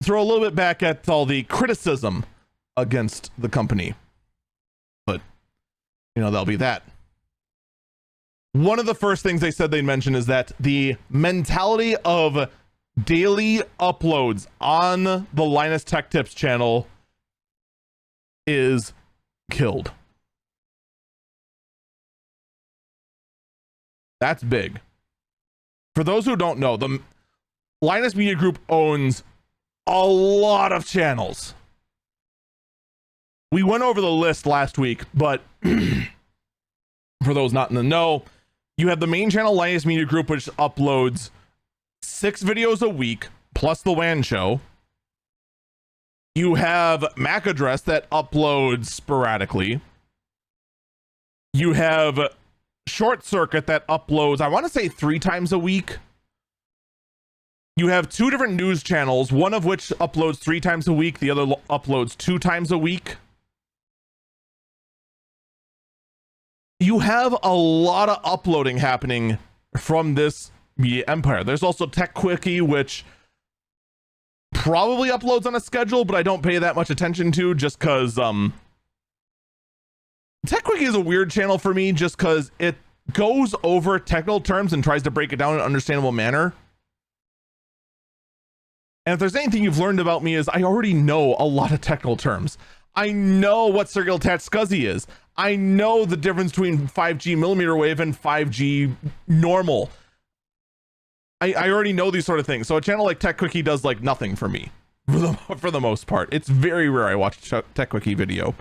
throw a little bit back at all the criticism against the company. But, you know, that'll be that. One of the first things they said they'd mention is that the mentality of daily uploads on the Linus Tech Tips channel is killed. That's big. For those who don't know, Linus Media Group owns a lot of channels. We went over the list last week, but for those not in the know, you have the main channel, Linus Media Group, which uploads 6 videos a week, plus the WAN show. You have MAC Address that uploads sporadically. You have Short Circuit that uploads, I want to say 3 times a week. You have 2 different news channels, one of which uploads 3 times a week, the other uploads 2 times a week. You have a lot of uploading happening from this media empire. There's also Tech Quickie, which probably uploads on a schedule, but I don't pay that much attention to just because Tech Quickie is a weird channel for me just because it goes over technical terms and tries to break it down in an understandable manner. And if there's anything you've learned about me is I already know a lot of technical terms. I know what serial attached SCSI is. I know the difference between 5G millimeter wave and 5G normal. I already know these sort of things. So a channel like Tech Quickie does like nothing for me for the most part. It's very rare I watch a Tech Quickie video.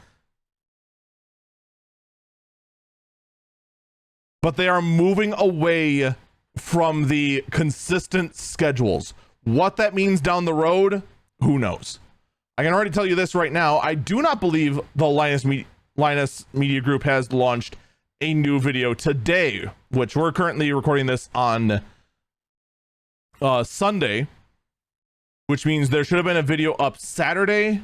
But they are moving away from the consistent schedules. What that means down the road, who knows? I can already tell you this right now. I do not believe the Linus Media Group has launched a new video today, which we're currently recording this on Sunday, which means there should have been a video up Saturday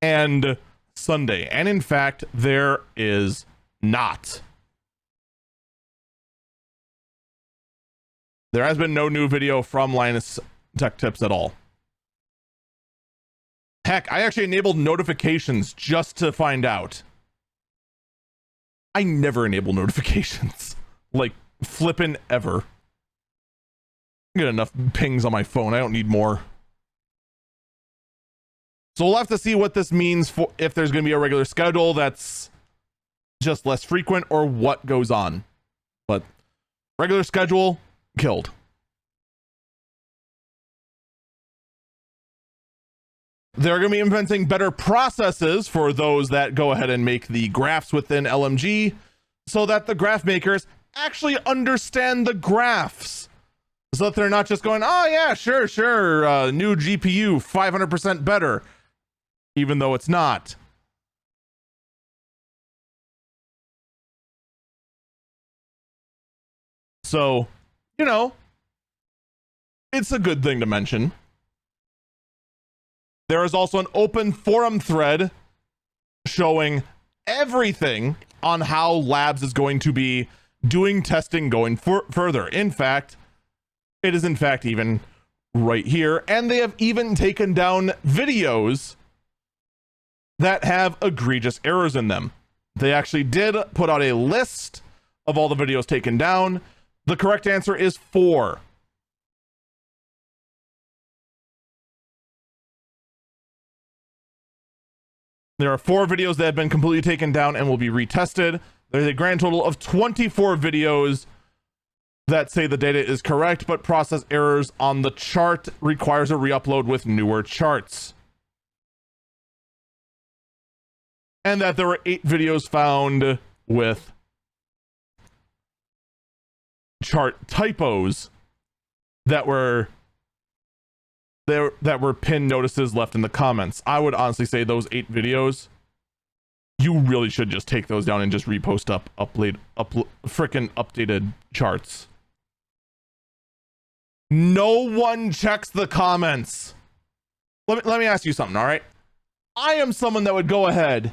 and Sunday. And in fact, there is not. There has been no new video from Linus Tech Tips at all. Heck, I actually enabled notifications just to find out. I never enable notifications. Like, flippin' ever. I get enough pings on my phone. I don't need more. So we'll have to see what this means for if there's going to be a regular schedule that's just less frequent or what goes on. But regular schedule, killed. They're going to be implementing better processes for those that go ahead and make the graphs within LMG so that the graph makers actually understand the graphs. So that they're not just going, oh yeah, sure, new GPU, 500% better, even though it's not. So, you know, it's a good thing to mention. There is also an open forum thread showing everything on how Labs is going to be doing testing going further. In fact, it is in fact even right here. And they have even taken down videos that have egregious errors in them. They actually did put out a list of all the videos taken down. The correct answer is 4. There are 4 videos that have been completely taken down and will be retested. There's a grand total of 24 videos that say the data is correct, but process errors on the chart requires a re-upload with newer charts. And that there were 8 videos found with chart typos that were pinned notices left in the comments. I would honestly say those 8 videos, you really should just take those down and just repost frickin' updated charts. No one checks the comments. Let me ask you something, all right? I am someone that would go ahead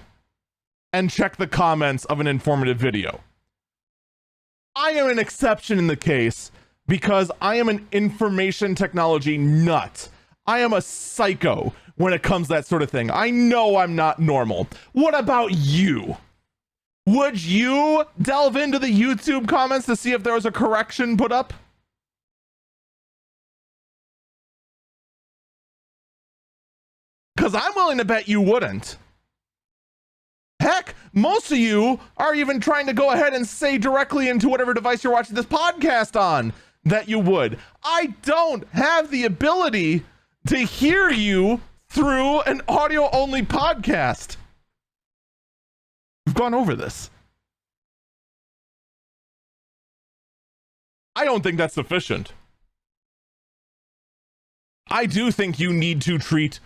and check the comments of an informative video. I am an exception in the case because I am an information technology nut. I am a psycho when it comes to that sort of thing. I know I'm not normal. What about you? Would you delve into the YouTube comments to see if there was a correction put up? Because I'm willing to bet you wouldn't. Heck, most of you are even trying to go ahead and say directly into whatever device you're watching this podcast on. that you would. I don't have the ability to hear you through an audio only podcast. We've gone over this. I don't think that's sufficient. I do think you need to treat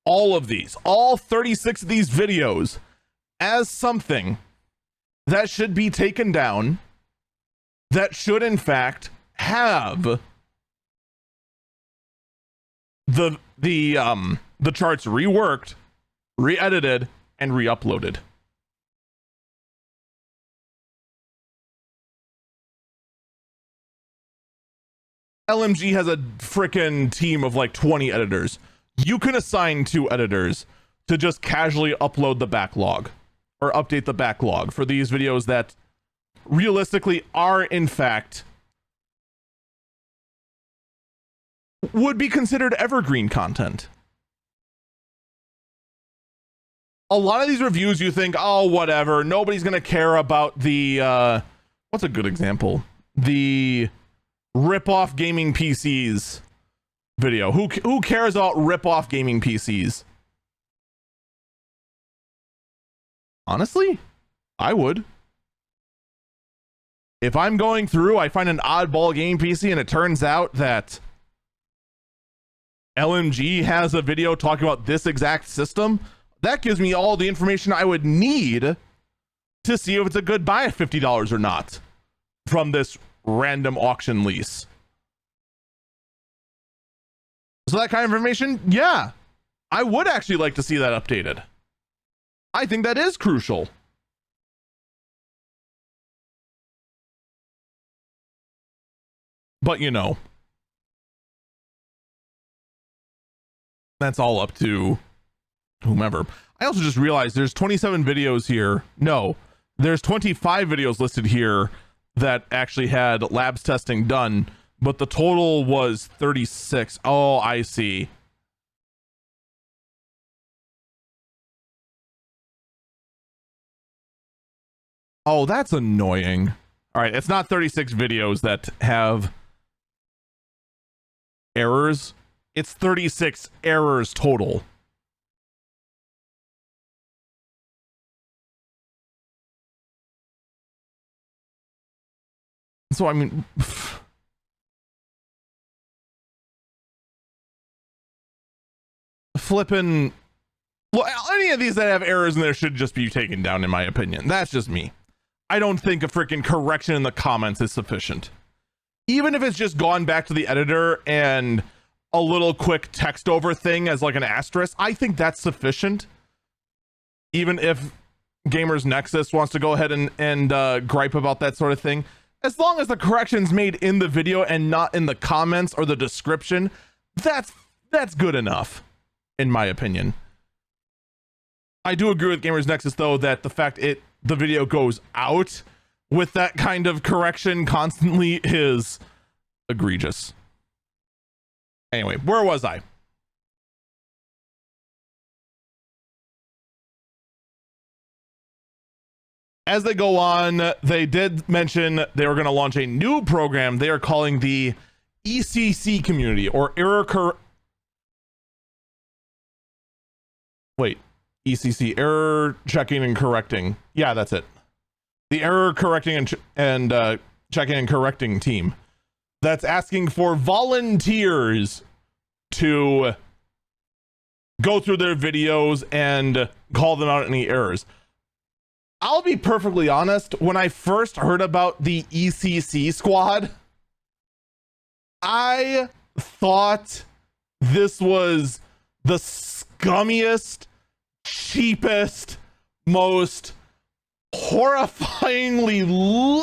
all of these, all 36 of these videos, as something that should be taken down, that should in fact have the charts reworked, re-edited, and re-uploaded. LMG has a freaking team of like 20 editors. You can assign 2 editors to just casually upload the backlog or update the backlog for these videos that realistically are in fact would be considered evergreen content. A lot of these reviews you think, oh, whatever, nobody's gonna care about the what's a good example? The rip-off gaming PCs video. Who cares about rip-off gaming PCs? Honestly, I would. If I'm going through, I find an oddball gaming PC and it turns out that LMG has a video talking about this exact system, that gives me all the information I would need to see if it's a good buy at $50 or not from this random auction lease. So that kind of information, yeah, I would actually like to see that updated. I think that is crucial. But you know, that's all up to whomever. I also just realized there's 27 videos here. No, there's 25 videos listed here that actually had labs testing done, but the total was 36. Oh, I see. Oh, that's annoying. All right, it's not 36 videos that have errors. It's 36 errors total. So, I mean, flipping, well, any of these that have errors in there should just be taken down, in my opinion. That's just me. I don't think a freaking correction in the comments is sufficient. Even if it's just gone back to the editor and a little quick text over thing as like an asterisk, I think that's sufficient. Even if Gamers Nexus wants to go ahead and gripe about that sort of thing. As long as the correction's made in the video and not in the comments or the description, that's good enough, in my opinion. I do agree with Gamers Nexus though that the fact the video goes out with that kind of correction constantly is egregious. Anyway, where was I? As they go on, they did mention they were going to launch a new program they are calling the ECC community, or ECC, error checking and correcting. Yeah, that's it. The error correcting and checking and correcting team. That's asking for volunteers to go through their videos and call them out any errors. I'll be perfectly honest, when I first heard about the ECC squad, I thought this was the scummiest, cheapest, most horrifyingly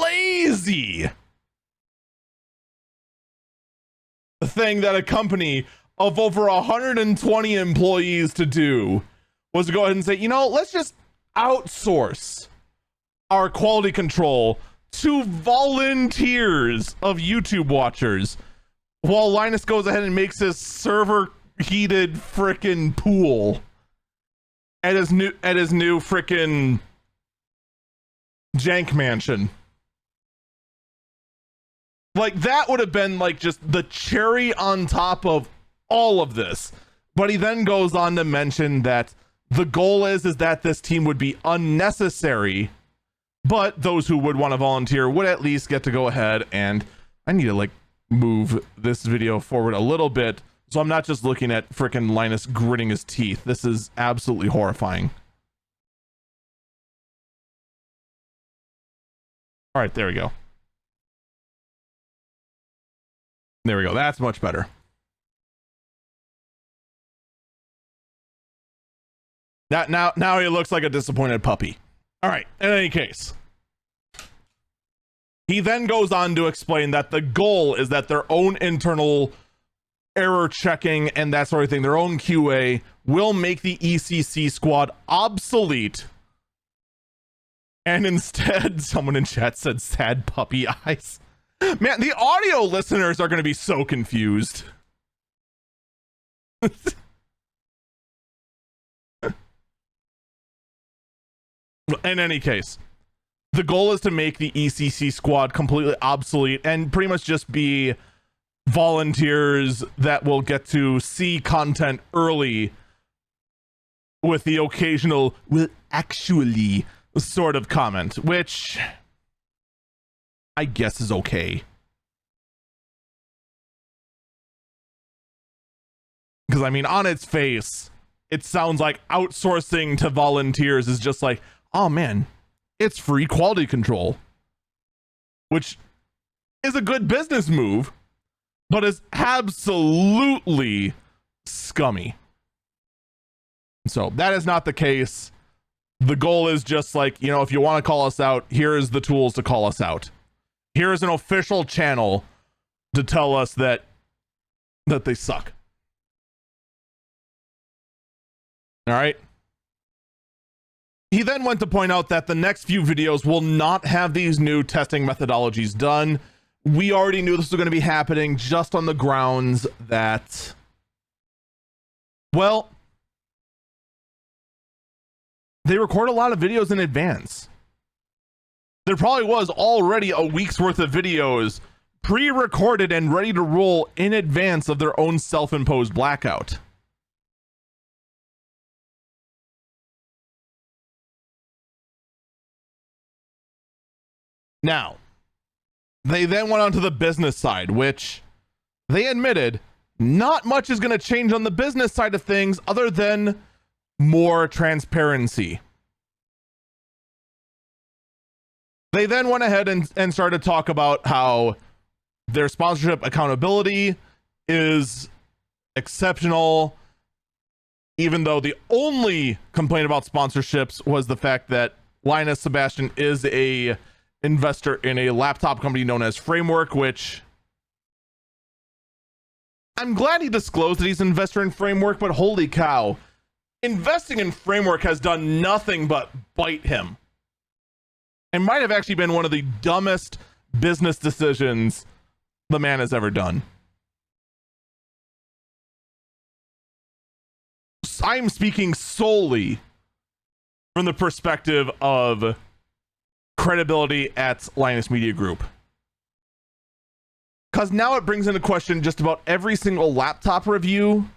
lazy thing that a company of over 120 employees to do was to go ahead and say, you know, let's just outsource our quality control to volunteers of YouTube watchers while Linus goes ahead and makes his server heated frickin' pool at his new frickin' jank mansion. Like, that would have been like just the cherry on top of all of this. But he then goes on to mention that the goal is that this team would be unnecessary, but those who would want to volunteer would at least get to go ahead. And I need to like move this video forward a little bit so I'm not just looking at frickin' Linus gritting his teeth. This is absolutely horrifying. All right, there we go. There we go. That's much better. That now he looks like a disappointed puppy. All right. In any case, he then goes on to explain that the goal is that their own internal error checking and that sort of thing, their own QA, will make the ECC squad obsolete. And instead, someone in chat said sad puppy eyes. Man, the audio listeners are going to be so confused. In any case, the goal is to make the ECC squad completely obsolete and pretty much just be volunteers that will get to see content early with the occasional "will actually" sort of comment, which I guess is okay. Because I mean, on its face, it sounds like outsourcing to volunteers is just like, oh man, it's free quality control, which is a good business move, but is absolutely scummy. So that is not the case. The goal is just like, you know, if you want to call us out, here's the tools to call us out. Here's an official channel to tell us that they suck. All right. He then went to point out that the next few videos will not have these new testing methodologies done. We already knew this was going to be happening just on the grounds that, well, they record a lot of videos in advance. There probably was already a week's worth of videos pre-recorded and ready to roll in advance of their own self-imposed blackout. Now, they then went on to the business side, which they admitted not much is going to change on the business side of things other than more transparency. They then went ahead and started to talk about how their sponsorship accountability is exceptional, even though the only complaint about sponsorships was the fact that Linus Sebastian is a investor in a laptop company known as Framework, which I'm glad he disclosed that he's an investor in Framework, but holy cow, investing in Framework has done nothing but bite him. It might have actually been one of the dumbest business decisions the man has ever done. I'm speaking solely from the perspective of credibility at Linus Media Group. Because now it brings into question just about every single laptop review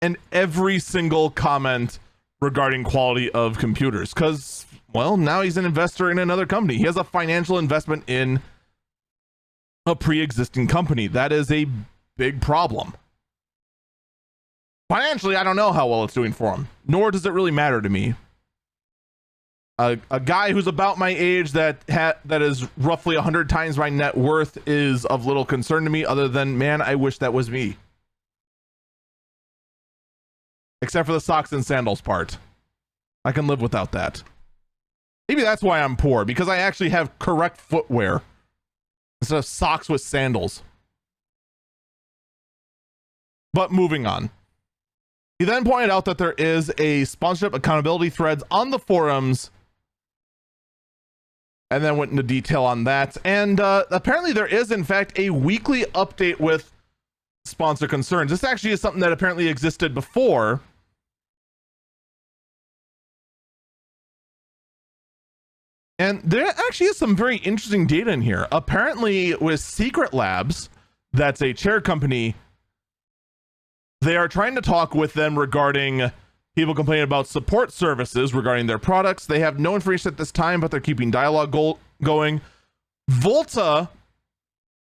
and every single comment regarding quality of computers. Because, well, now he's an investor in another company. He has a financial investment in a pre-existing company. That is a big problem. Financially, I don't know how well it's doing for him, nor does it really matter to me. A guy who's about my age that is roughly 100 times my net worth is of little concern to me, other than, man, I wish that was me. Except for the socks and sandals part. I can live without that. Maybe that's why I'm poor, because I actually have correct footwear instead of socks with sandals. But moving on. He then pointed out that there is a sponsorship accountability threads on the forums, and then went into detail on that. And apparently there is, in fact, a weekly update with sponsor concerns. This actually is something that apparently existed before. And there actually is some very interesting data in here. Apparently, with Secret Labs, that's a chair company, they are trying to talk with them regarding people complaining about support services regarding their products. They have no information at this time, but they're keeping dialogue going. Volta,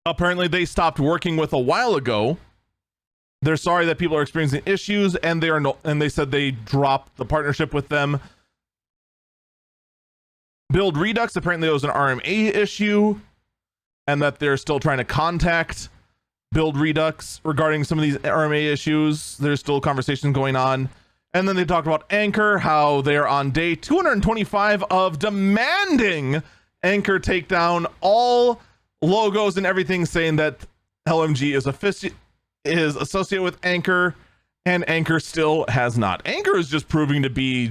apparently they stopped working with a while ago. They're sorry that people are experiencing issues, and they said they dropped the partnership with them. Build Redux, apparently it was an RMA issue, and that they're still trying to contact Build Redux regarding some of these RMA issues. There's still conversations going on. And then they talked about Anchor, how they are on day 225 of demanding Anchor take down all logos and everything, saying that LMG is associated with Anchor, and Anchor still has not. Anchor is just proving to be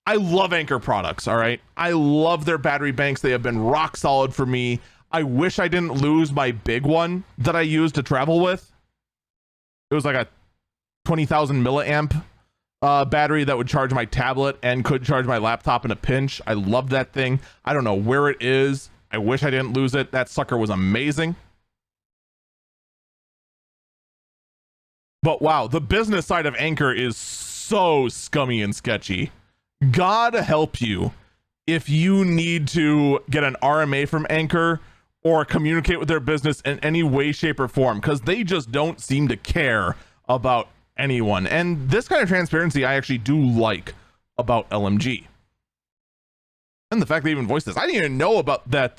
I love Anchor products, all right? I love their battery banks. They have been rock solid for me. I wish I didn't lose my big one that I used to travel with. It was like a 20,000 milliamp battery that would charge my tablet and could charge my laptop in a pinch. I love that thing. I don't know where it is. I wish I didn't lose it. That sucker was amazing. But wow, the business side of Anchor is so scummy and sketchy. God help you if you need to get an RMA from Anchor or communicate with their business in any way, shape, or form, because they just don't seem to care about anyone. And this kind of transparency I actually do like about LMG. And the fact they even voiced this. I didn't even know about that.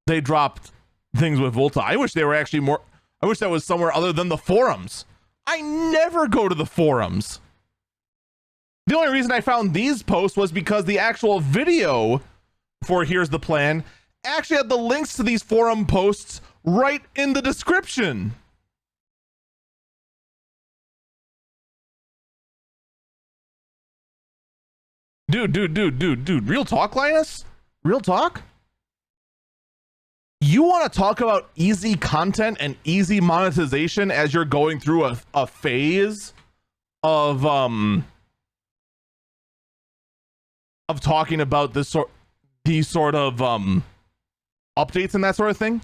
They dropped things with Volta. I wish they were actually more. I wish that was somewhere other than the forums. I never go to the forums. The only reason I found these posts was because the actual video for Here's the Plan actually had the links to these forum posts right in the description. Dude. Real talk, Linus? Real talk? You want to talk about easy content and easy monetization as you're going through a phase of talking about these sort of updates and that sort of thing?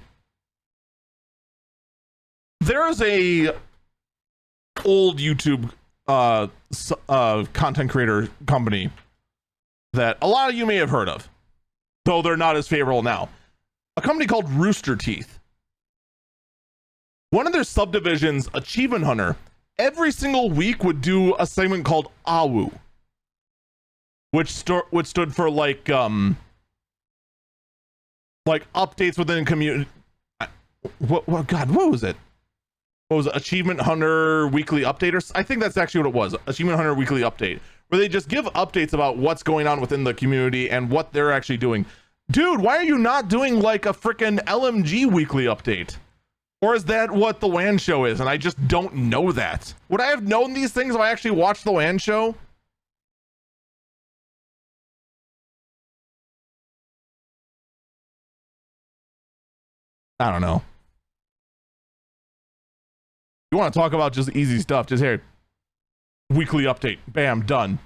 There is a old YouTube content creator company that a lot of you may have heard of, though they're not as favorable now. A company called Rooster Teeth. One of their subdivisions, Achievement Hunter, every single week would do a segment called AWU, which stood for like updates within community. What was it? What was it? Achievement Hunter Weekly Update, or I think that's actually what it was. Achievement Hunter Weekly Update, where they just give updates about what's going on within the community and what they're actually doing. Dude, why are you not doing like a freaking LMG weekly update? Or is that what the WAN show is? And I just don't know that. Would I have known these things if I actually watched the WAN show? I don't know. You want to talk about just easy stuff? Just here. Weekly update. Bam, done.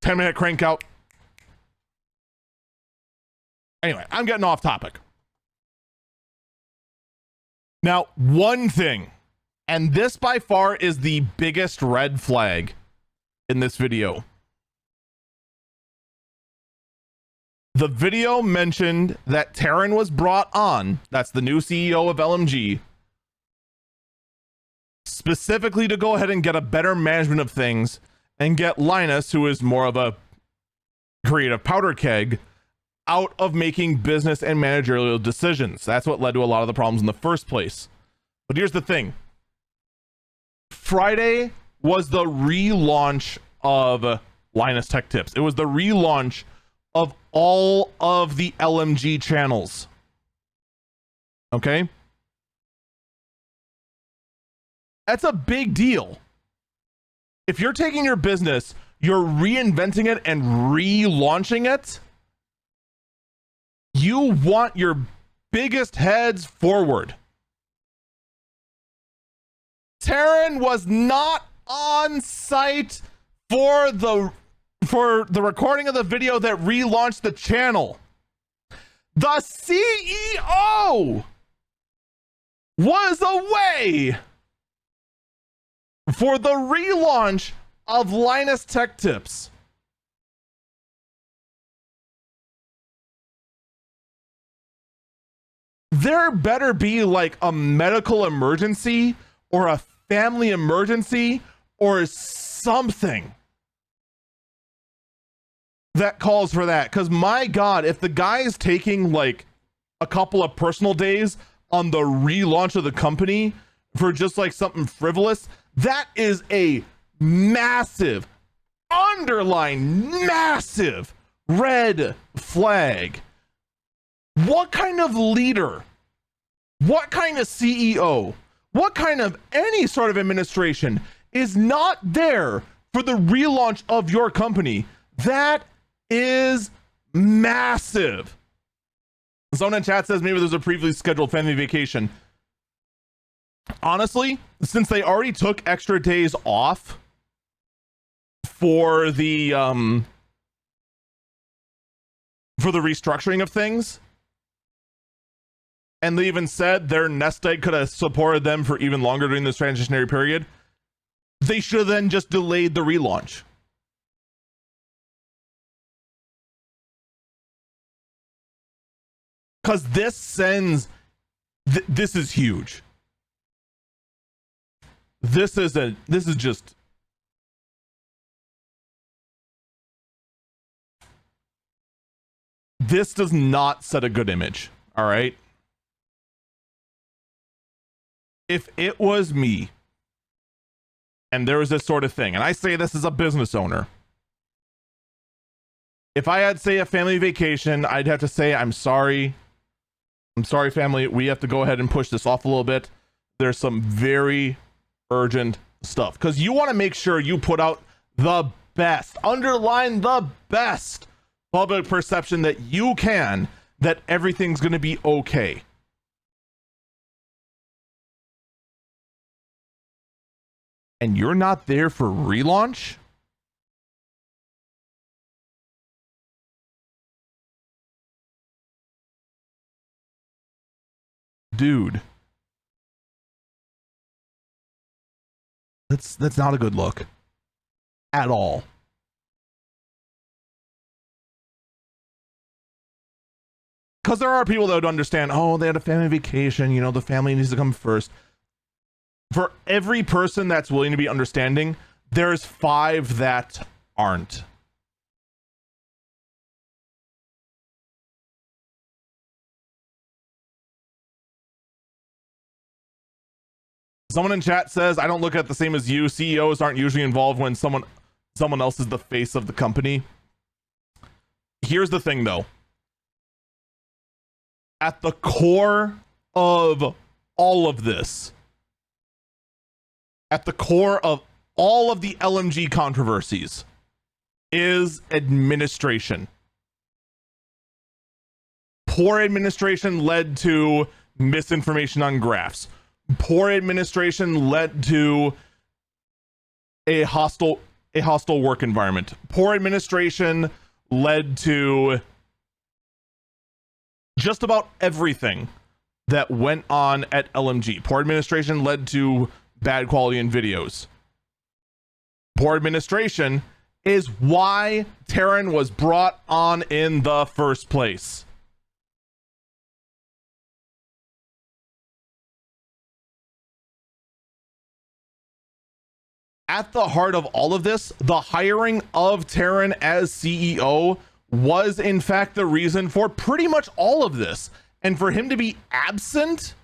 10-minute crank out. Anyway, I'm getting off topic. Now, one thing, and this by far is the biggest red flag in this video. The video mentioned that Terran was brought on, that's the new CEO of LMG, specifically to go ahead and get a better management of things and get Linus, who is more of a creative powder keg, out of making business and managerial decisions. That's what led to a lot of the problems in the first place. But here's the thing. Friday was the relaunch of Linus Tech Tips. It was the relaunch of all of the LMG channels. Okay? That's a big deal. If you're taking your business, you're reinventing it and relaunching it, you want your biggest heads forward. Terran was not on site for the for the recording of the video that relaunched the channel. The CEO was away for the relaunch of Linus Tech Tips. There better be like a medical emergency or a family emergency or something that calls for that. Because my God, if the guy is taking like a couple of personal days on the relaunch of the company for just like something frivolous, that is a massive, underline massive red flag. What kind of leader, what kind of CEO, what kind of any sort of administration is not there for the relaunch of your company? That is massive. Someone in chat says maybe there's a previously scheduled family vacation. Honestly, since they already took extra days off for the restructuring of things, and they even said their nest egg could have supported them for even longer during this transitionary period, they should have then just delayed the relaunch. Because this sends, this is huge. This is just, this does not set a good image, all right? If it was me and there was this sort of thing, and I say this as a business owner, if I had, say, a family vacation, I'd have to say, I'm sorry, family, we have to go ahead and push this off a little bit. There's some very urgent stuff, because you want to make sure you put out the best, underline the best public perception that you can, that everything's going to be okay. And you're not there for relaunch? Dude. That's not a good look. At all. Because there are people that would understand, oh, they had a family vacation, you know, the family needs to come first. For every person that's willing to be understanding, there's 5 that aren't. Someone in chat says, I don't look at the same as you. CEOs aren't usually involved when someone else is the face of the company. Here's the thing, though. At the core of all of this, at the core of all of the LMG controversies, is administration. Poor administration led to misinformation on graphs. Poor administration led to a hostile work environment. Poor administration led to just about everything that went on at LMG. Poor administration led to bad quality in videos. Poor administration is why Terran was brought on in the first place. At the heart of all of this, the hiring of Terran as CEO was in fact the reason for pretty much all of this. And for him to be absent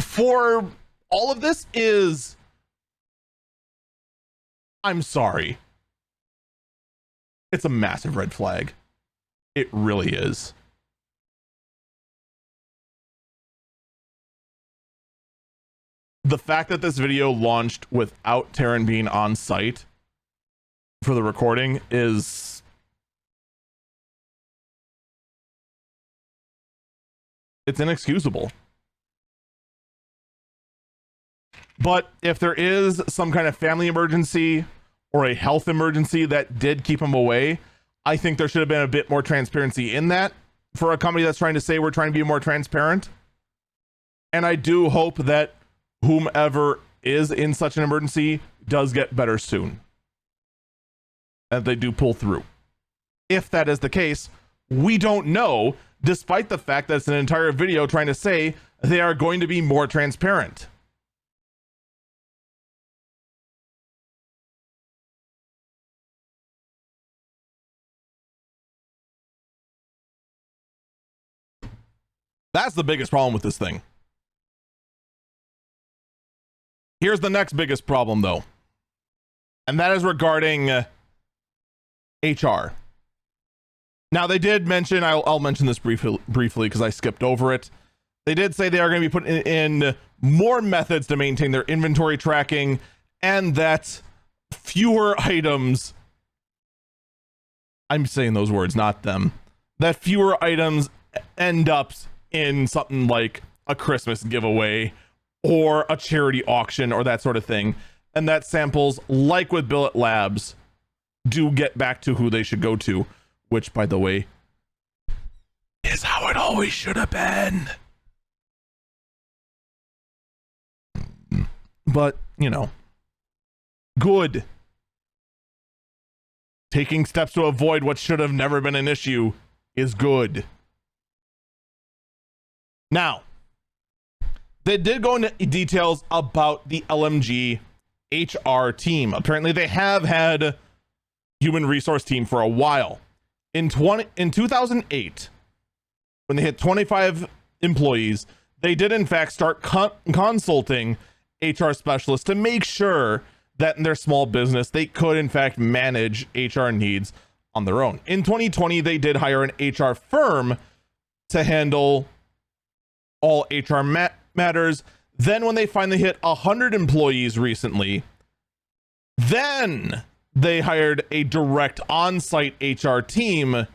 for all of this is, I'm sorry, it's a massive red flag. It really is. The fact that this video launched without Terran being on site for the recording is, it's inexcusable. But if there is some kind of family emergency or a health emergency that did keep him away, I think there should have been a bit more transparency in that for a company that's trying to say we're trying to be more transparent. And I do hope that whomever is in such an emergency does get better soon, and they do pull through. If that is the case, we don't know, despite the fact that it's an entire video trying to say they are going to be more transparent. That's the biggest problem with this thing. Here's the next biggest problem, though, and that is regarding HR. Now, they did mention, I'll mention this briefly because I skipped over it. They did say they are going to be putting in more methods to maintain their inventory tracking, and that fewer items, I'm saying those words, not them, that fewer items end up in something like a Christmas giveaway or a charity auction or that sort of thing, and that samples, like with Billet Labs, do get back to who they should go to, which, by the way, is how it always should have been. But, you know, good. Taking steps to avoid what should have never been an issue is good. Now, they did go into details about the LMG HR team. Apparently, they have had human resource team for a while. In 2008, when they hit 25 employees, they did in fact start consulting HR specialists to make sure that in their small business they could in fact manage HR needs on their own. In 2020, they did hire an HR firm to handle all HR matters. Then when they finally hit 100 employees recently, then they hired a direct on-site HR team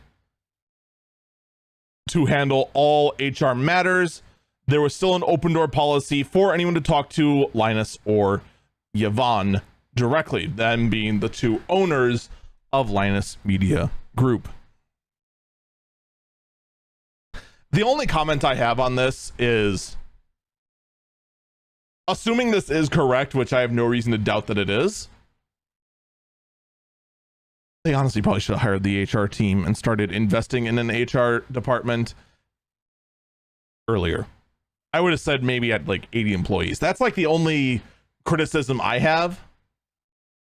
to handle all HR matters. There was still an open door policy for anyone to talk to Linus or Yvonne directly, them being the two owners of Linus Media Group. The only comment I have on this is, assuming this is correct, which I have no reason to doubt that it is, they honestly probably should have hired the HR team and started investing in an HR department earlier. I would have said maybe at like 80 employees. That's like the only criticism I have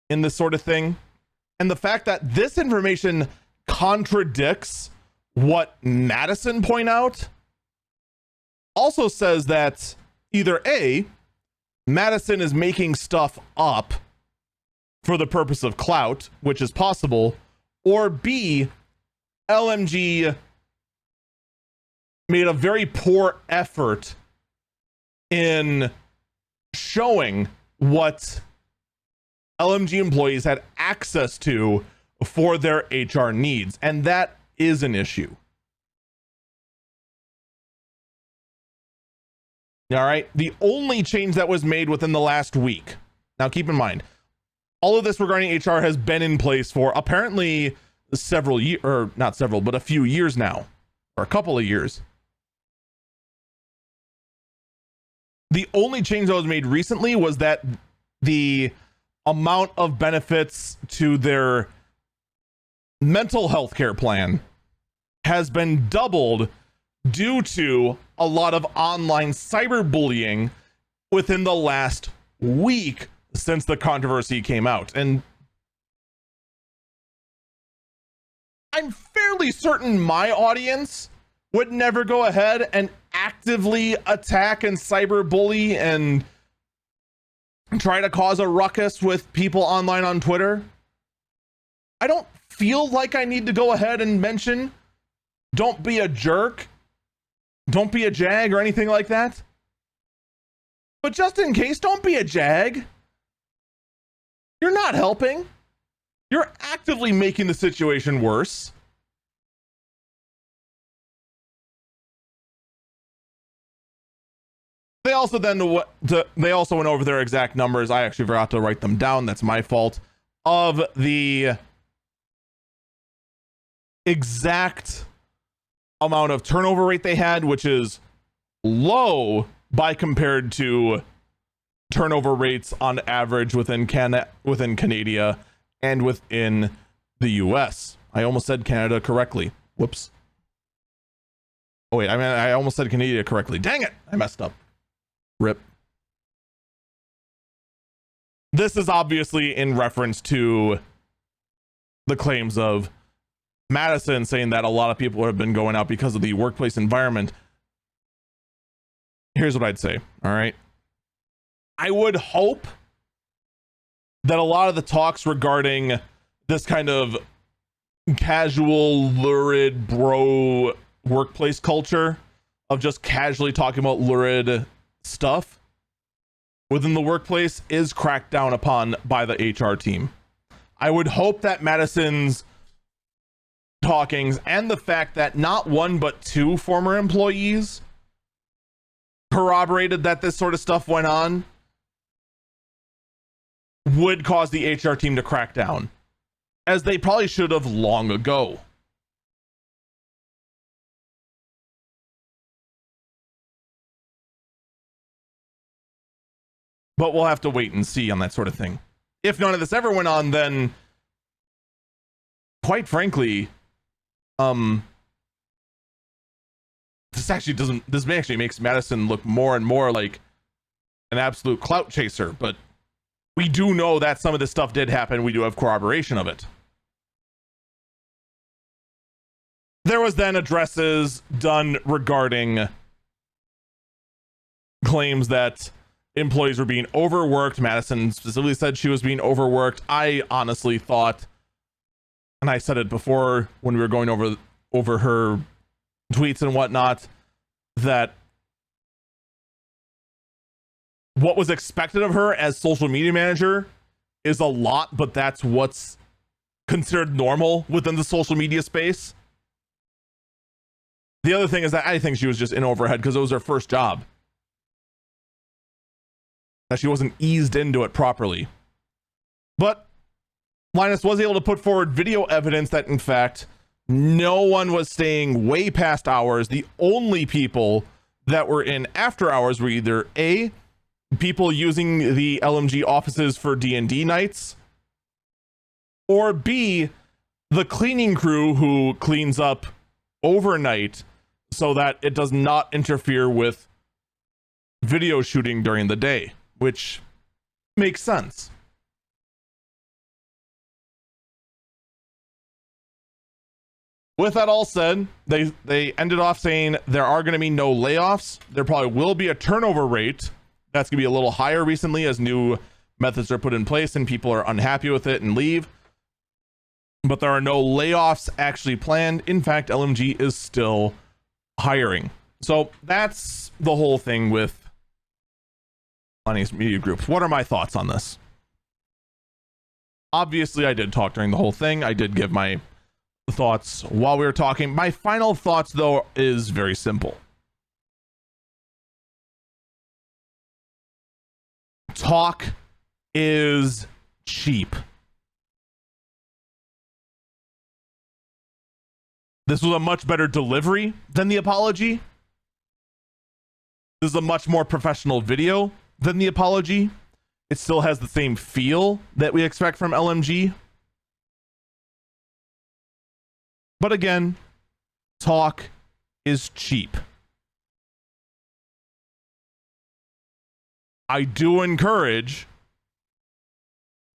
in this sort of thing. And the fact that this information contradicts what Madison point out also says that either A, Madison is making stuff up for the purpose of clout, which is possible, or B, LMG made a very poor effort in showing what LMG employees had access to for their HR needs, and that is an issue. All right, the only change that was made within the last week. Now, keep in mind, all of this regarding HR has been in place for apparently several years, or not several, but a few years now, or a couple of years. The only change that was made recently was that the amount of benefits to their mental health care plan has been doubled due to a lot of online cyberbullying within the last week since the controversy came out. And I'm fairly certain my audience would never go ahead and actively attack and cyberbully and try to cause a ruckus with people online on Twitter. I don't feel like I need to go ahead and mention don't be a jerk, don't be a jag or anything like that. But just in case, don't be a jag. You're not helping. You're actively making the situation worse. They also they also went over their exact numbers. I actually forgot to write them down. That's my fault. Of the exact amount of turnover rate they had, which is low by compared to turnover rates on average within Canada and within the US. I almost said Canada correctly. Whoops. Oh wait, I almost said Canada correctly. Dang it, I messed up. Rip. This is obviously in reference to the claims of Madison saying that a lot of people have been going out because of the workplace environment. Here's what I'd say, all right? I would hope that a lot of the talks regarding this kind of casual, lurid bro workplace culture of just casually talking about lurid stuff within the workplace is cracked down upon by the HR team. I would hope that Madison's talkings and the fact that not one but two former employees corroborated that this sort of stuff went on would cause the HR team to crack down, as they probably should have long ago. But we'll have to wait and see on that sort of thing. If none of this ever went on, then quite frankly, this actually makes Madison look more and more like an absolute clout chaser, but we do know that some of this stuff did happen. We do have corroboration of it. There was then addresses done regarding claims that employees were being overworked. Madison specifically said she was being overworked. I honestly thought, and I said it before when we were going over her tweets and whatnot, that what was expected of her as social media manager is a lot, but that's what's considered normal within the social media space. The other thing is that I think she was just in overhead because it was her first job, that she wasn't eased into it properly. But Linus was able to put forward video evidence that, in fact, no one was staying way past hours. The only people that were in after hours were either A, people using the LMG offices for D&D nights, or B, the cleaning crew who cleans up overnight so that it does not interfere with video shooting during the day, which makes sense. With that all said, they ended off saying there are going to be no layoffs. There probably will be a turnover rate that's going to be a little higher recently as new methods are put in place and people are unhappy with it and leave. But there are no layoffs actually planned. In fact, LMG is still hiring. So that's the whole thing with Linus Media Group. What are my thoughts on this? Obviously, I did talk during the whole thing. I did give my thoughts while we were talking. My final thoughts, though, is very simple. Talk is cheap. This was a much better delivery than the apology. This is a much more professional video than the apology. It still has the same feel that we expect from LMG. But again, talk is cheap. I do encourage,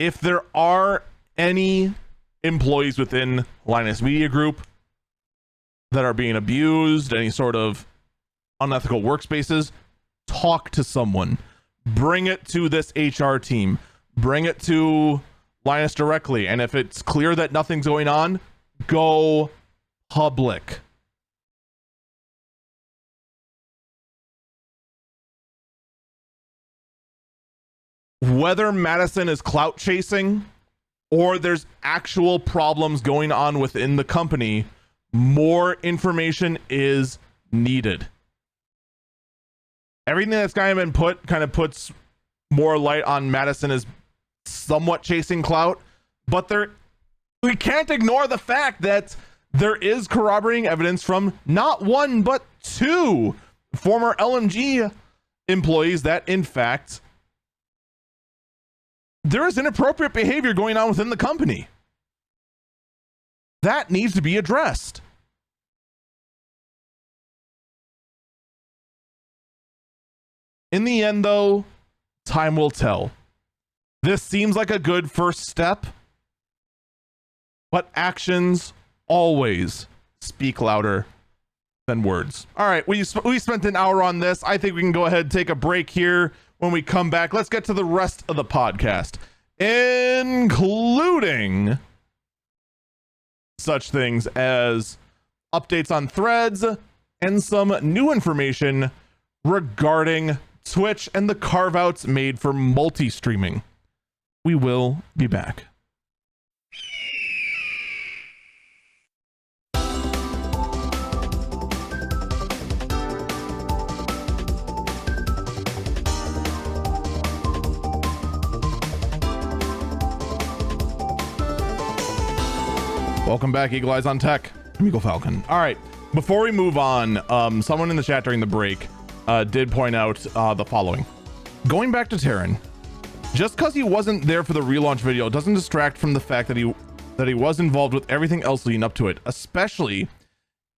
if there are any employees within Linus Media Group that are being abused, any sort of unethical workspaces, talk to someone. Bring it to this HR team. Bring it to Linus directly. And if it's clear that nothing's going on, go public. Whether Madison is clout chasing or there's actual problems going on within the company, more information is needed. Everything that's kind of been put kind of puts more light on Madison as somewhat chasing clout, but we can't ignore the fact that there is corroborating evidence from not one but two former LMG employees that in fact there is inappropriate behavior going on within the company that needs to be addressed. In the end, though, time will tell. This seems like a good first step, but actions always speak louder than words. All right, we spent an hour on this. I think we can go ahead and take a break here. When we come back, let's get to the rest of the podcast, including such things as updates on threads and some new information regarding Twitch and the carve-outs made for multi-streaming. We will be back. Welcome back, Eagle Eyes on Tech. I'm Eagle Falcon. All right, before we move on, someone in the chat during the break did point out the following. Going back to Terran, just because he wasn't there for the relaunch video doesn't distract from the fact that he was involved with everything else leading up to it, especially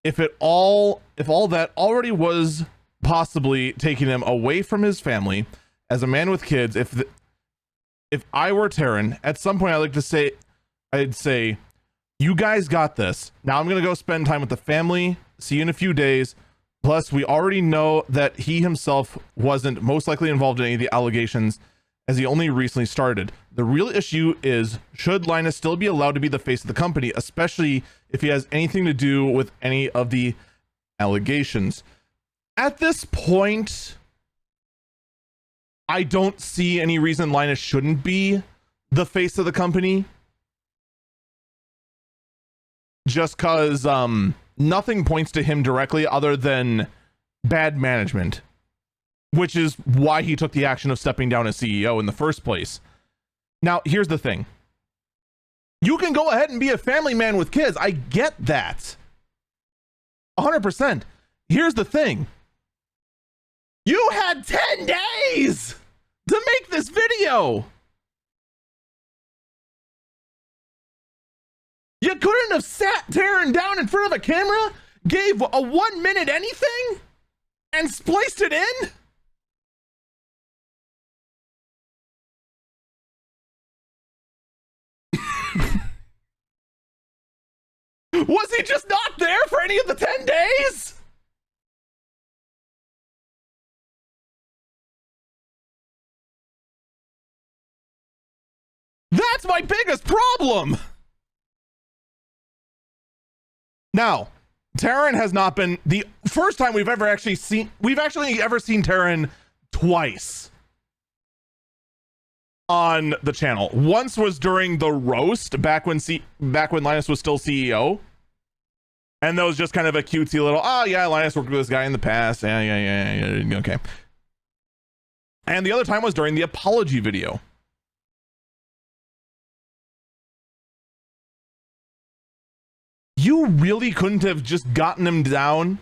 if all that already was possibly taking him away from his family as a man with kids. If I were Terran, at some point I'd say, you guys got this. Now I'm going to go spend time with the family. See you in a few days. Plus, we already know that he himself wasn't most likely involved in any of the allegations, as he only recently started. The real issue is, should Linus still be allowed to be the face of the company, especially if he has anything to do with any of the allegations? At this point, I don't see any reason Linus shouldn't be the face of the company. Just because nothing points to him directly other than bad management, which is why he took the action of stepping down as CEO in the first place. Now, here's the thing. You can go ahead and be a family man with kids. I get that. 100%. Here's the thing. You had 10 days to make this video. You couldn't have sat Terran down in front of a camera, gave a 1 minute anything, and spliced it in? Was he just not there for any of the 10 days? That's my biggest problem. Now, Terran has not been the first time we've actually seen Terran twice on the channel. Once was during the roast back when Linus was still CEO. And that was just kind of a cutesy little, oh yeah, Linus worked with this guy in the past. Yeah, okay. And the other time was during the apology video. You really couldn't have just gotten him down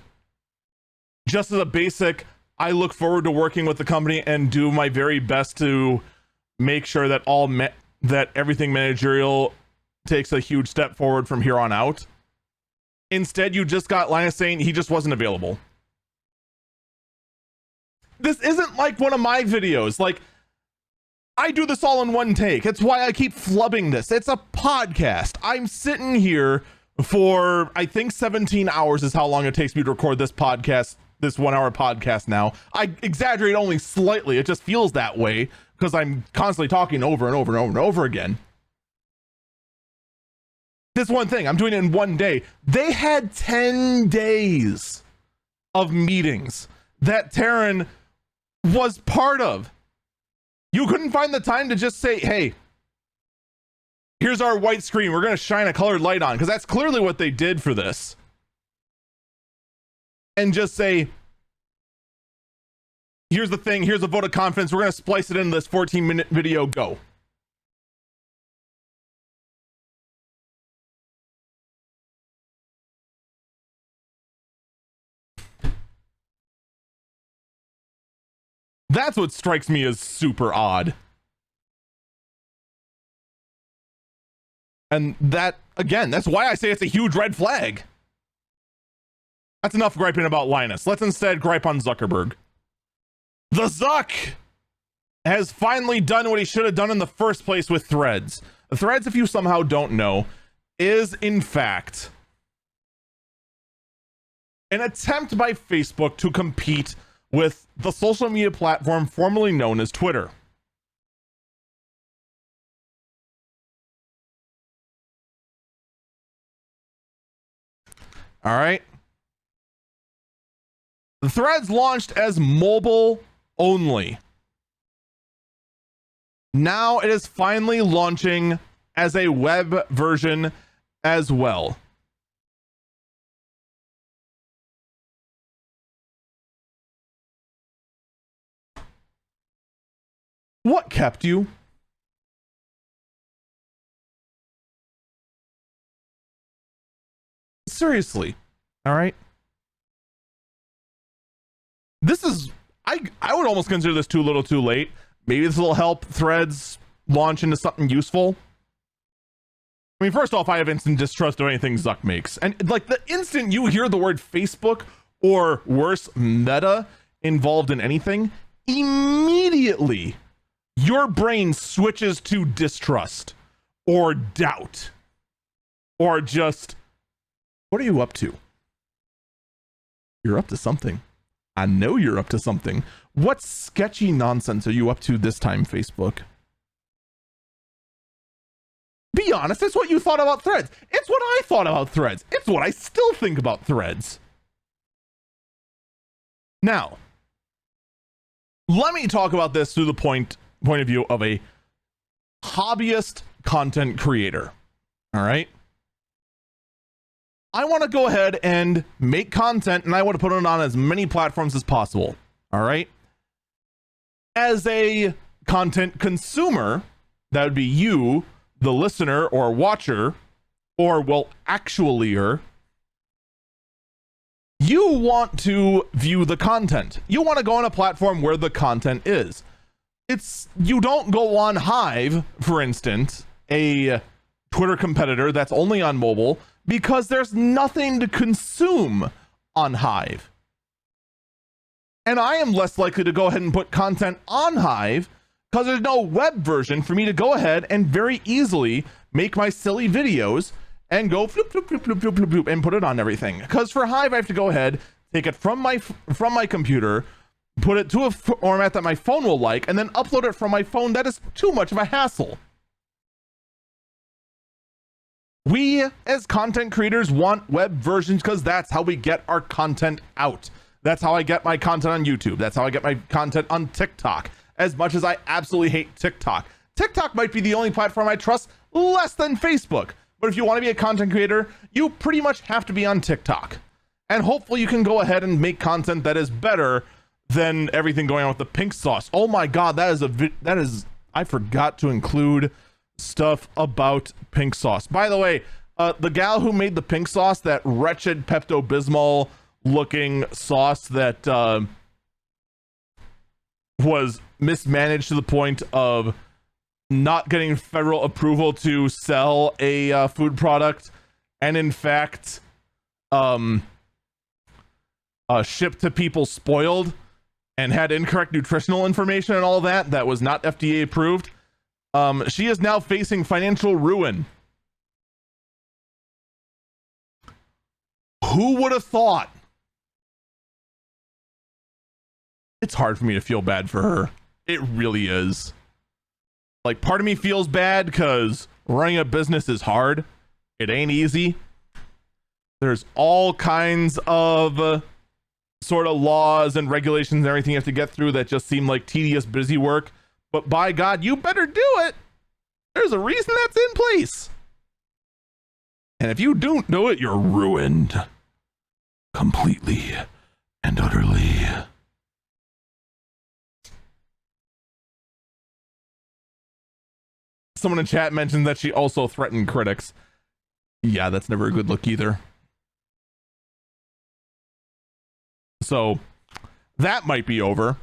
just as a basic, I look forward to working with the company and do my very best to make sure that that everything managerial takes a huge step forward from here on out. Instead, you just got Linus saying he just wasn't available. This isn't like one of my videos. Like, I do this all in one take. It's why I keep flubbing this. It's a podcast. I'm sitting here for, I think 17 hours is how long it takes me to record this podcast, this 1 hour podcast now. I exaggerate only slightly. It just feels that way because I'm constantly talking over and over and over and over again. This one thing, I'm doing it in one day. They had 10 days of meetings that Terran was part of. You couldn't find the time to just say, hey, here's our white screen. We're going to shine a colored light on, because that's clearly what they did for this. And just say, Here's the thing. Here's a vote of confidence. We're going to splice it into this 14-minute video. Go. That's what strikes me as super odd. And that, again, that's why I say it's a huge red flag. That's enough griping about Linus. Let's instead gripe on Zuckerberg. The Zuck has finally done what he should have done in the first place with Threads. Threads, if you somehow don't know, is in fact an attempt by Facebook to compete with the social media platform formerly known as Twitter. All right. The Threads launched as mobile only. Now it is finally launching as a web version as well. What kept you? Seriously. All right. This is, I would almost consider this too little too late. Maybe this will help Threads launch into something useful. I mean, first off, I have instant distrust of anything Zuck makes. And like the instant you hear the word Facebook or worse, Meta involved in anything, immediately your brain switches to distrust or doubt or just, what are you up to? You're up to something. I know you're up to something. What sketchy nonsense are you up to this time, Facebook? Be honest, it's what you thought about Threads. It's what I thought about Threads. It's what I still think about Threads. Now, let me talk about this through the point of view of a hobbyist content creator. All right? I want to go ahead and make content, and I want to put it on as many platforms as possible. All right? As a content consumer, that would be you, the listener or watcher, or, well, actuallyer, you want to view the content. You want to go on a platform where the content is. You don't go on Hive, for instance, a Twitter competitor that's only on mobile, because there's nothing to consume on Hive. And I am less likely to go ahead and put content on Hive because there's no web version for me to go ahead and very easily make my silly videos and go floop, floop, floop, floop, floop, floop, floop, and put it on everything. Because for Hive, I have to go ahead, take it from my computer, put it to a format that my phone will like, and then upload it from my phone. That is too much of a hassle. We, as content creators, want web versions because that's how we get our content out. That's how I get my content on YouTube. That's how I get my content on TikTok. As much as I absolutely hate TikTok. TikTok might be the only platform I trust less than Facebook. But if you want to be a content creator, you pretty much have to be on TikTok. And hopefully you can go ahead and make content that is better than everything going on with the pink sauce. Oh my God, I forgot to include stuff about pink sauce. By the way, the gal who made the pink sauce, that wretched Pepto-Bismol looking sauce that was mismanaged to the point of not getting federal approval to sell a food product, and in fact shipped to people spoiled and had incorrect nutritional information and all that was not FDA approved. She is now facing financial ruin. Who would have thought? It's hard for me to feel bad for her. It really is. Like, part of me feels bad because running a business is hard. It ain't easy. There's all kinds of sort of laws and regulations and everything you have to get through that just seem like tedious, busy work. But by God, you better do it. There's a reason that's in place. And if you don't know it, you're ruined. Completely and utterly. Someone in chat mentioned that she also threatened critics. Yeah, that's never a good look either. So that might be over.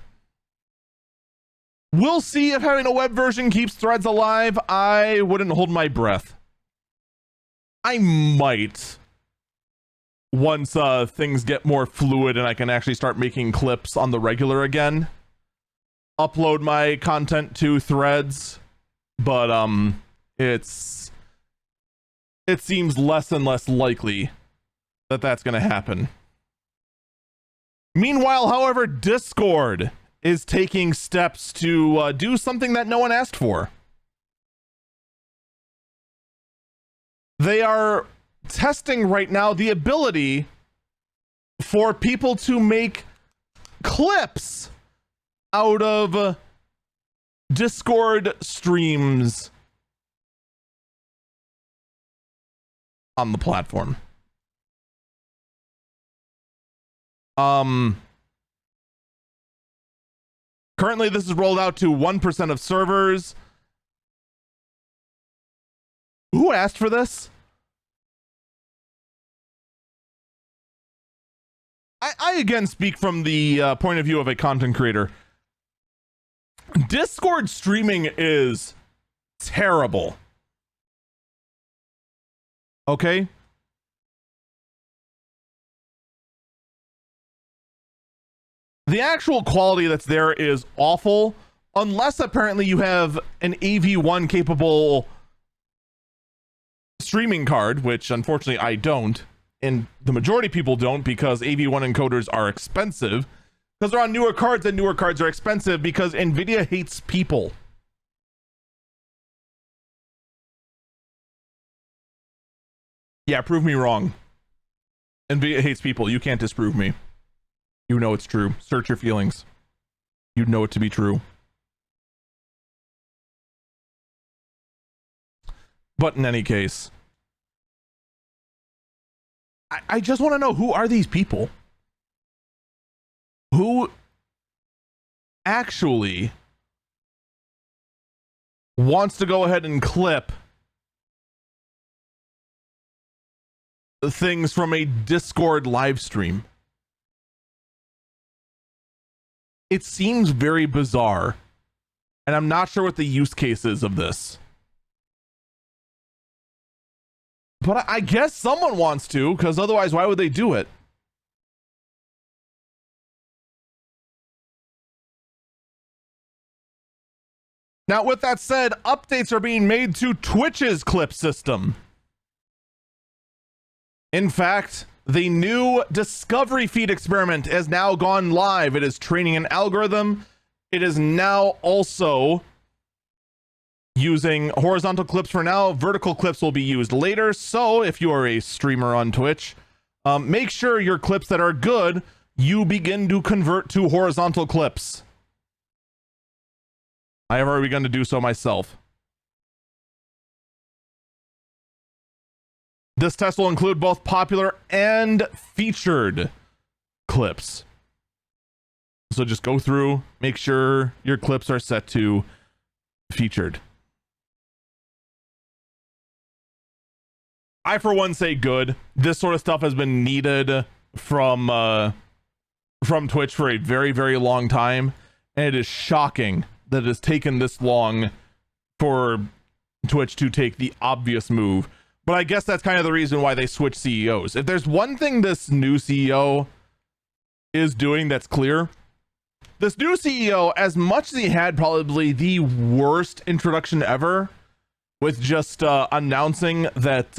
We'll see if having a web version keeps threads alive. I wouldn't hold my breath. I might, once things get more fluid and I can actually start making clips on the regular again, upload my content to threads, but it seems less and less likely that that's going to happen. Meanwhile, however, Discord is taking steps to do something that no one asked for. They are testing right now the ability for people to make clips out of Discord streams on the platform. Currently this is rolled out to 1% of servers. Who asked for this? I again speak from the point of view of a content creator. Discord streaming is terrible. Okay? The actual quality that's there is awful, unless apparently you have an AV1 capable streaming card, which unfortunately I don't, and the majority of people don't, because AV1 encoders are expensive, because they're on newer cards, and newer cards are expensive because Nvidia hates people. Yeah, prove me wrong. Nvidia hates people. You can't disprove me. You know it's true. Search your feelings. You know it to be true. But in any case, I just want to know, who are these people? Who actually wants to go ahead and clip things from a Discord live stream? It seems very bizarre, and I'm not sure what the use case is of this. But I guess someone wants to, because otherwise why would they do it? Now, with that said, updates are being made to Twitch's clip system. In fact, the new discovery feed experiment has now gone live. It is training an algorithm. It is now also using horizontal clips for now. Vertical clips will be used later. So if you are a streamer on Twitch, make sure your clips that are good, you begin to convert to horizontal clips. I have already begun to do so myself. This test will include both popular and featured clips. So just go through, make sure your clips are set to featured. I, for one, say good. This sort of stuff has been needed from Twitch for a very, very long time. And it is shocking that it has taken this long for Twitch to take the obvious move. But I guess that's kind of the reason why they switched CEOs. If there's one thing this new CEO is doing that's clear, this new CEO, as much as he had probably the worst introduction ever, with just announcing that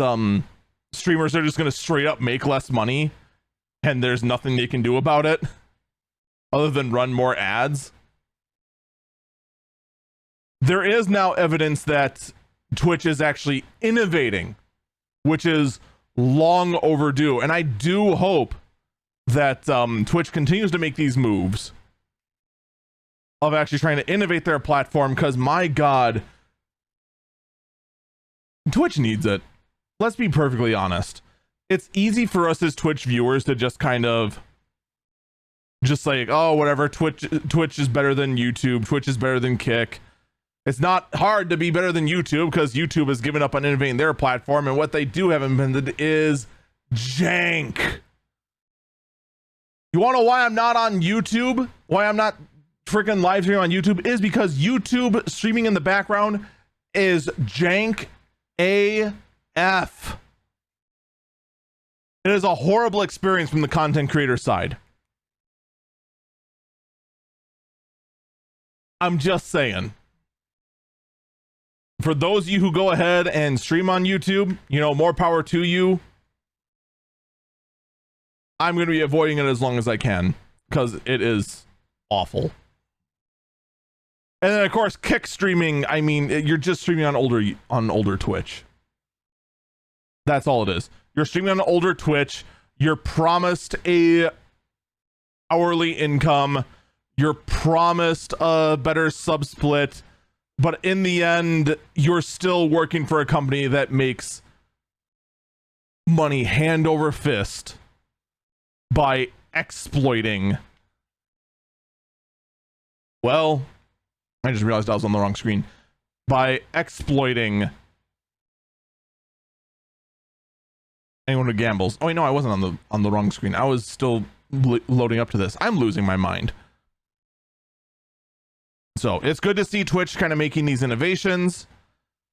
streamers are just going to straight up make less money and there's nothing they can do about it other than run more ads. There is now evidence that Twitch is actually innovating, which is long overdue. And I do hope that Twitch continues to make these moves of actually trying to innovate their platform, because my God, Twitch needs it. Let's be perfectly honest. It's easy for us as Twitch viewers to just kind of just like, oh, whatever, Twitch is better than YouTube, Twitch is better than Kick. It's not hard to be better than YouTube because YouTube has given up on innovating their platform, and what they do have invented is jank. You want to know why I'm not on YouTube? Why I'm not freaking live streaming on YouTube is because YouTube streaming in the background is jank AF. It is a horrible experience from the content creator side. I'm just saying. For those of you who go ahead and stream on YouTube, you know, more power to you. I'm going to be avoiding it as long as I can because it is awful. And then of course, kick streaming. I mean, you're just streaming on older Twitch. That's all it is. You're streaming on older Twitch. You're promised a hourly income. You're promised a better sub split. But in the end, you're still working for a company that makes money hand over fist by exploiting. Well, I just realized I was on the wrong screen. By exploiting anyone who gambles. Oh, wait, no, I wasn't on the wrong screen. I was still loading up to this. I'm losing my mind. So it's good to see Twitch kind of making these innovations.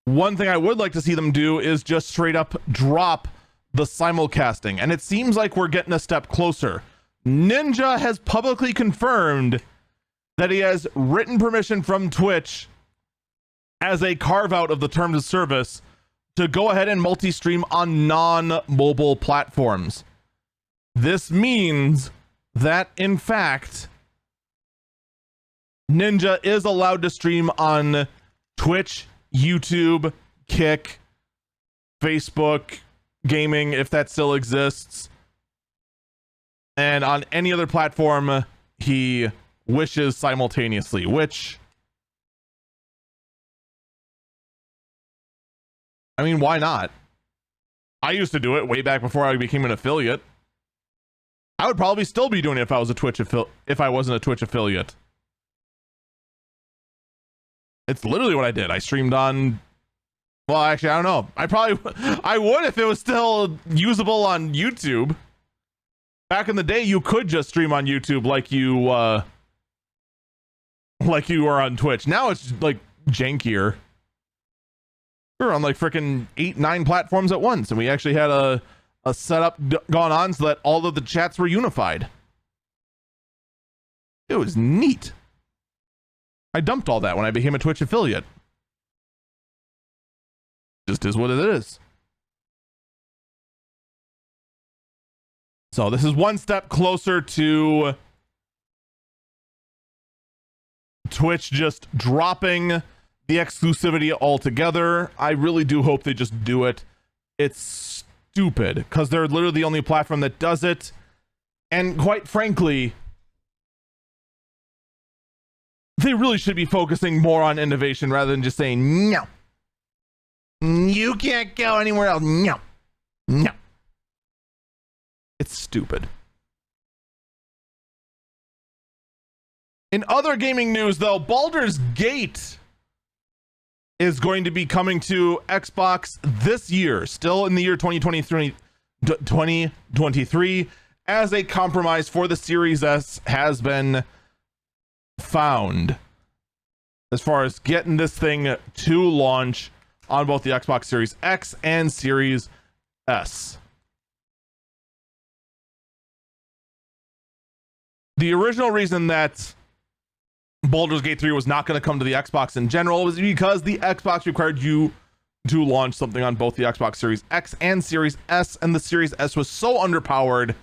One thing I would like to see them do is just straight up drop the simulcasting. And it seems like we're getting a step closer. Ninja has publicly confirmed that he has written permission from Twitch as a carve out of the terms of service to go ahead and multi-stream on non-mobile platforms. This means that, in fact, Ninja is allowed to stream on Twitch, YouTube, Kick, Facebook, gaming, if that still exists, and on any other platform he wishes simultaneously, which, I mean, why not? I used to do it way back before I became an affiliate. I would probably still be doing it if I was if I wasn't a Twitch affiliate. It's literally what I did. I streamed on, well, actually, I don't know. I would if it was still usable on YouTube. Back in the day, you could just stream on YouTube like you were on Twitch. Now it's like jankier. We were on like freaking 8-9 platforms at once, and we actually had a setup gone on so that all of the chats were unified. It was neat. I dumped all that when I became a Twitch affiliate. Just is what it is. So this is one step closer to Twitch just dropping the exclusivity altogether. I really do hope they just do it. It's stupid because they're literally the only platform that does it. And quite frankly, they really should be focusing more on innovation rather than just saying, no, you can't go anywhere else. No, no. It's stupid. In other gaming news, though, Baldur's Gate is going to be coming to Xbox this year, still in the year 2023, as a compromise for the Series S has been found as far as getting this thing to launch on both the Xbox Series X and Series S. The original reason that Baldur's Gate 3 was not going to come to the Xbox in general was because the Xbox required you to launch something on both the Xbox Series X and Series S, and the Series S was so underpowered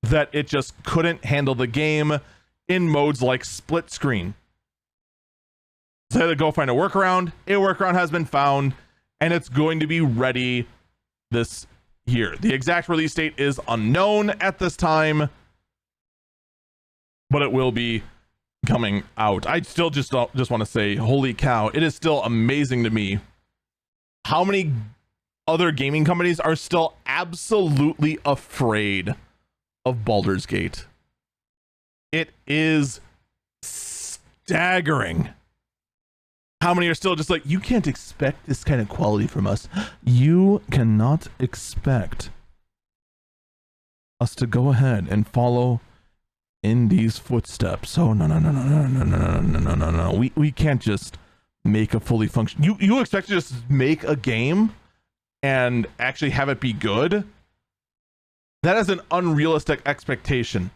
that it just couldn't handle the game in modes like split screen. So they had to go find a workaround. A workaround has been found, and it's going to be ready this year. The exact release date is unknown at this time, but it will be coming out. I still just want to say, holy cow, it is still amazing to me how many other gaming companies are still absolutely afraid of Baldur's Gate. It is staggering. How many are still just like, you can't expect this kind of quality from us. You cannot expect us to go ahead and follow in these footsteps. Oh, no. We can't just make a fully function. You expect to just make a game and actually have it be good? That is an unrealistic expectation.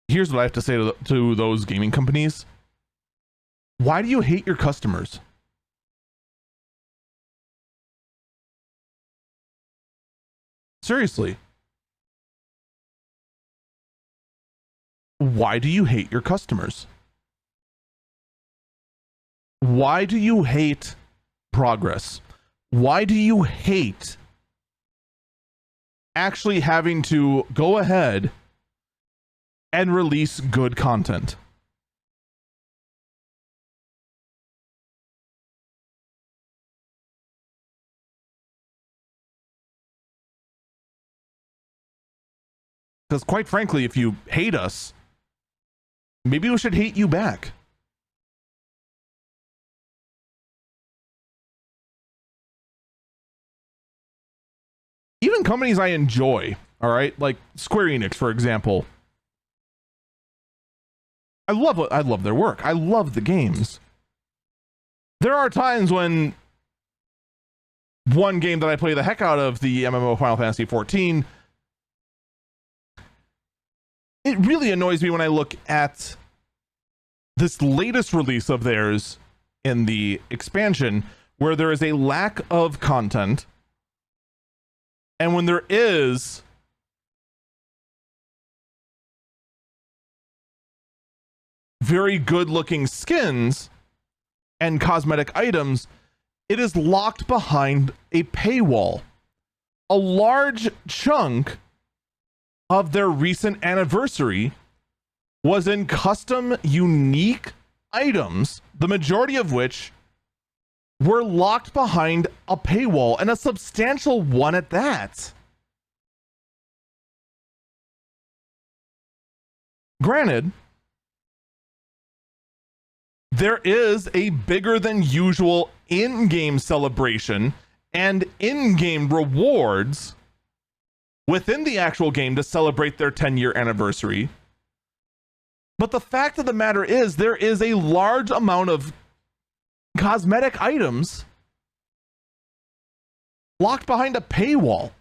Here's what I have to say to those gaming companies. Why do you hate your customers? Seriously. Why do you hate your customers? Why do you hate progress? Why do you hate actually having to go ahead and release good content? Because quite frankly, if you hate us, maybe we should hate you back. Even companies I enjoy, all right, like Square Enix, for example. I love their work. I love the games. There are times when one game that I play the heck out of, the MMO Final Fantasy XIV, it really annoys me when I look at this latest release of theirs in the expansion, where there is a lack of content, and when there is very good looking skins and cosmetic items, it is locked behind a paywall. A large chunk of their recent anniversary was in custom unique items, the majority of which were locked behind a paywall, and a substantial one at that. Granted, there is a bigger than usual in-game celebration and in-game rewards within the actual game to celebrate their 10-year anniversary. But the fact of the matter is, there is a large amount of cosmetic items locked behind a paywall.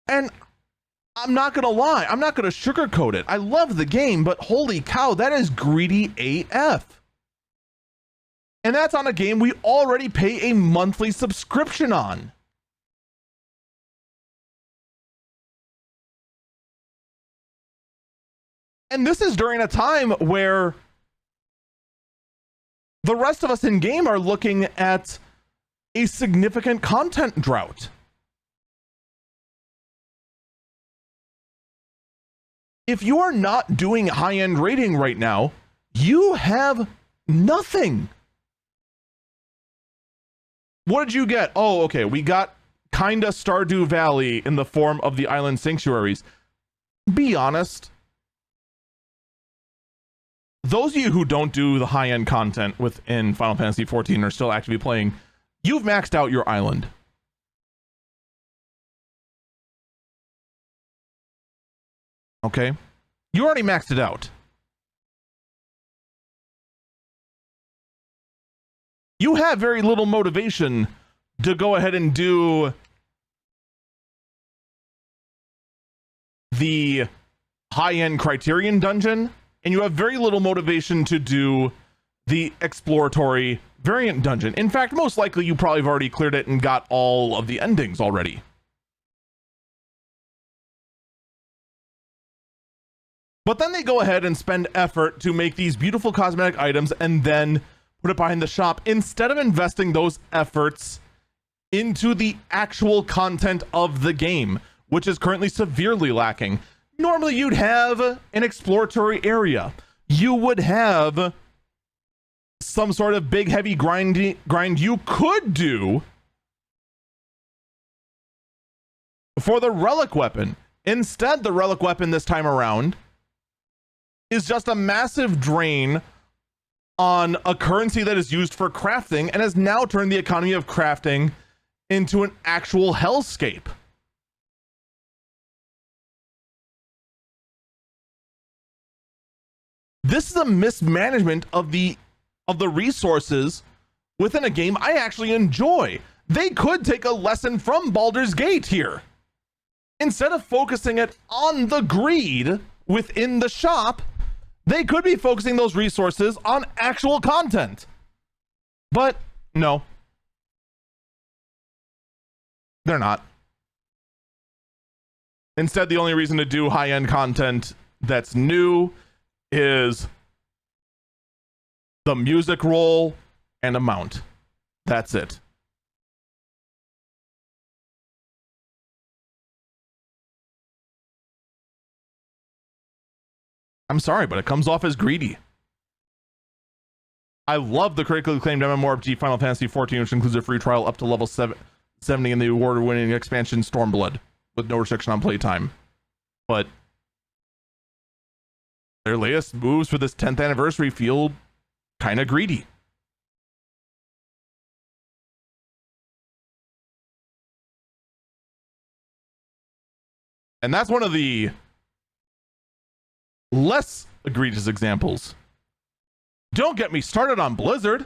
And I'm not going to lie, I'm not going to sugarcoat it. I love the game, but holy cow, that is greedy AF. And that's on a game we already pay a monthly subscription on. And this is during a time where the rest of us in game are looking at a significant content drought. If you are not doing high-end rating right now, you have nothing. What did you get? Oh, okay, we got kinda Stardew Valley in the form of the Island Sanctuaries. Be honest. Those of you who don't do the high-end content within Final Fantasy XIV are still actively playing, you've maxed out your island. Okay? You already maxed it out. You have very little motivation to go ahead and do the high-end Criterion dungeon, and you have very little motivation to do the exploratory variant dungeon. In fact, most likely you probably have already cleared it and got all of the endings already. But then they go ahead and spend effort to make these beautiful cosmetic items and then put it behind the shop, instead of investing those efforts into the actual content of the game, which is currently severely lacking. Normally you'd have an exploratory area. You would have some sort of big heavy grind you could do for the relic weapon. Instead, the relic weapon this time around is just a massive drain on a currency that is used for crafting and has now turned the economy of crafting into an actual hellscape. This is a mismanagement of the resources within a game I actually enjoy. They could take a lesson from Baldur's Gate here. Instead of focusing it on the greed within the shop, they could be focusing those resources on actual content. But no, they're not. Instead, the only reason to do high-end content that's new is the music roll and a mount. That's it. I'm sorry, but it comes off as greedy. I love the critically acclaimed MMORPG Final Fantasy XIV, which includes a free trial up to level 70 in the award-winning expansion Stormblood, with no restriction on playtime. But their latest moves for this 10th anniversary feel kind of greedy. And that's one of the less egregious examples. Don't get me started on Blizzard.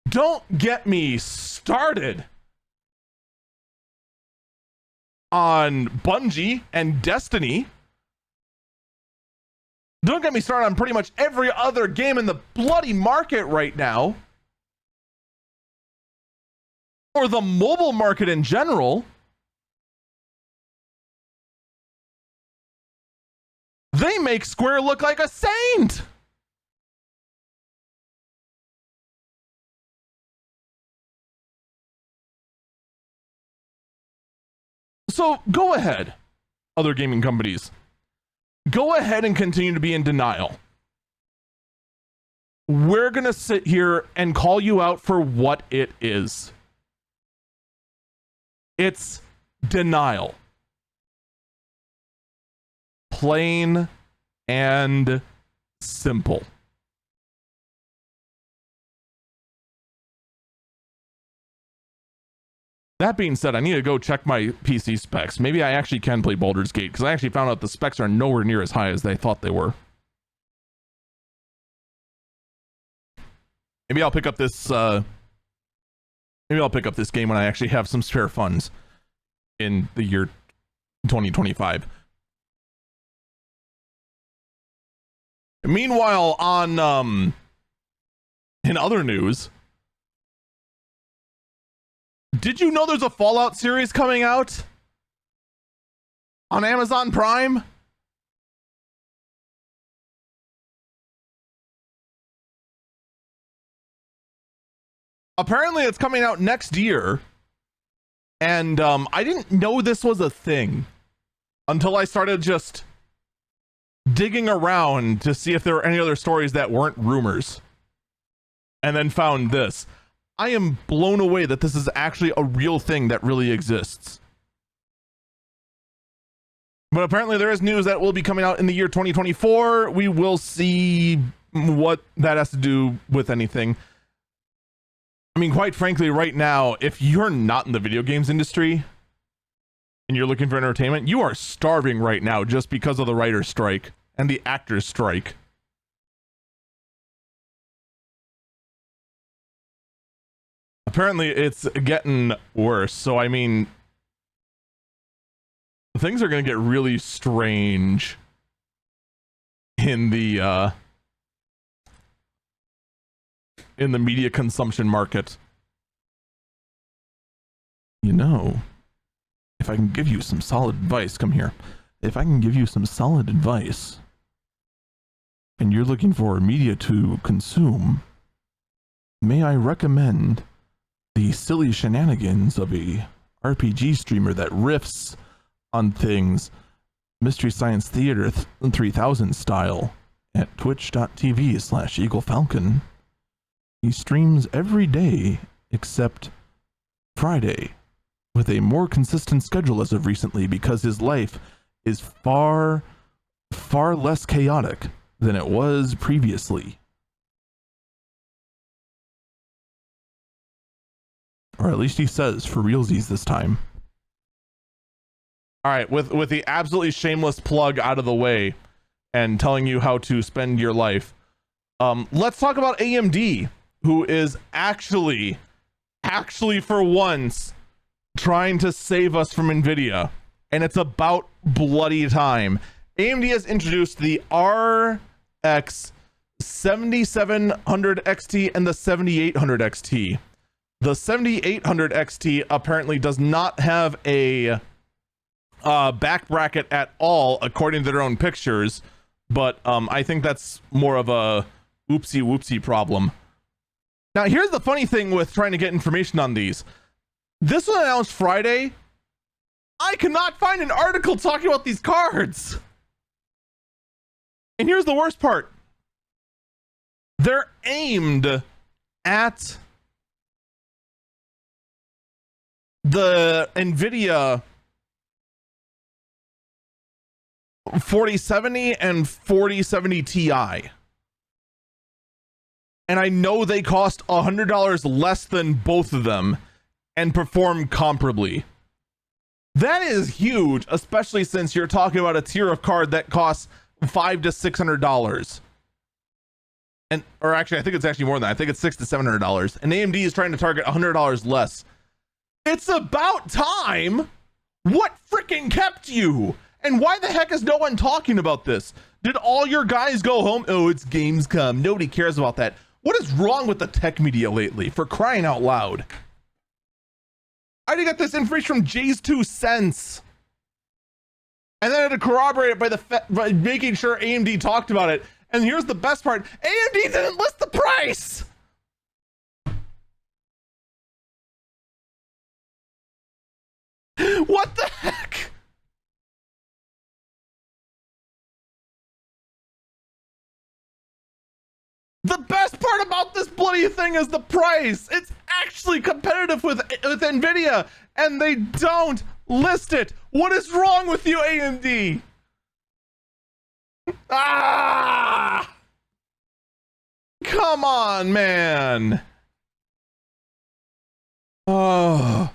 Don't get me started on Bungie and Destiny. Don't get me started on pretty much every other game in the bloody market right now, or the mobile market in general. They make Square look like a saint. So go ahead, other gaming companies. Go ahead and continue to be in denial. We're going to sit here and call you out for what it is. It's denial. Plain and simple. That being said, I need to go check my PC specs. Maybe I actually can play Baldur's Gate, because I actually found out the specs are nowhere near as high as they thought they were. Maybe I'll pick up this game when I actually have some spare funds in the year 2025. Meanwhile, on in other news, did you know there's a Fallout series coming out on Amazon Prime? Apparently it's coming out next year, and I didn't know this was a thing until I started just digging around to see if there were any other stories that weren't rumors, and then found this. I am blown away that this is actually a real thing that really exists. But apparently there is news that will be coming out in the year 2024. We will see what that has to do with anything. I mean, quite frankly, right now, if you're not in the video games industry and you're looking for entertainment, you are starving right now just because of the writer's strike and the actor's strike. Apparently it's getting worse. So, I mean, things are going to get really strange in the media consumption market. You know, if I can give you some solid advice, come here. If I can give you some solid advice and you're looking for media to consume, may I recommend the silly shenanigans of a RPG streamer that riffs on things Mystery Science Theater 3000 style at twitch.tv/Eagle Falcon. He streams every day except Friday, with a more consistent schedule as of recently, because his life is far far less chaotic than it was previously. Or at least he says for realsies this time. All right, with the absolutely shameless plug out of the way and telling you how to spend your life, let's talk about AMD, who is actually for once trying to save us from Nvidia, and it's about bloody time. AMD has introduced the RX 7700 XT and the 7800 XT. The 7800 XT apparently does not have a back bracket at all, according to their own pictures, but I think that's more of a oopsie whoopsie problem. Now, here's the funny thing with trying to get information on these. This was announced Friday. I cannot find an article talking about these cards. And here's the worst part. They're aimed at the Nvidia 4070 and 4070 Ti. And I know they cost $100 less than both of them and perform comparably. That is huge, especially since you're talking about a tier of card that costs $500 to $600. And, or actually, I think it's actually more than that. I think it's $600 to $700. And AMD is trying to target $100 less. It's about time. What freaking kept you? And why the heck is no one talking about this? Did all your guys go home? Oh, it's Gamescom. Nobody cares about that. What is wrong with the tech media lately, for crying out loud? I did get this information from Jay's 2 cents. And then I had to corroborate it by making sure AMD talked about it. And here's the best part. AMD didn't list the price. What the heck? The best part about this bloody thing is the price. It's actually competitive with Nvidia, and they don't list it. What is wrong with you, AMD? Ah! Come on, man. Oh.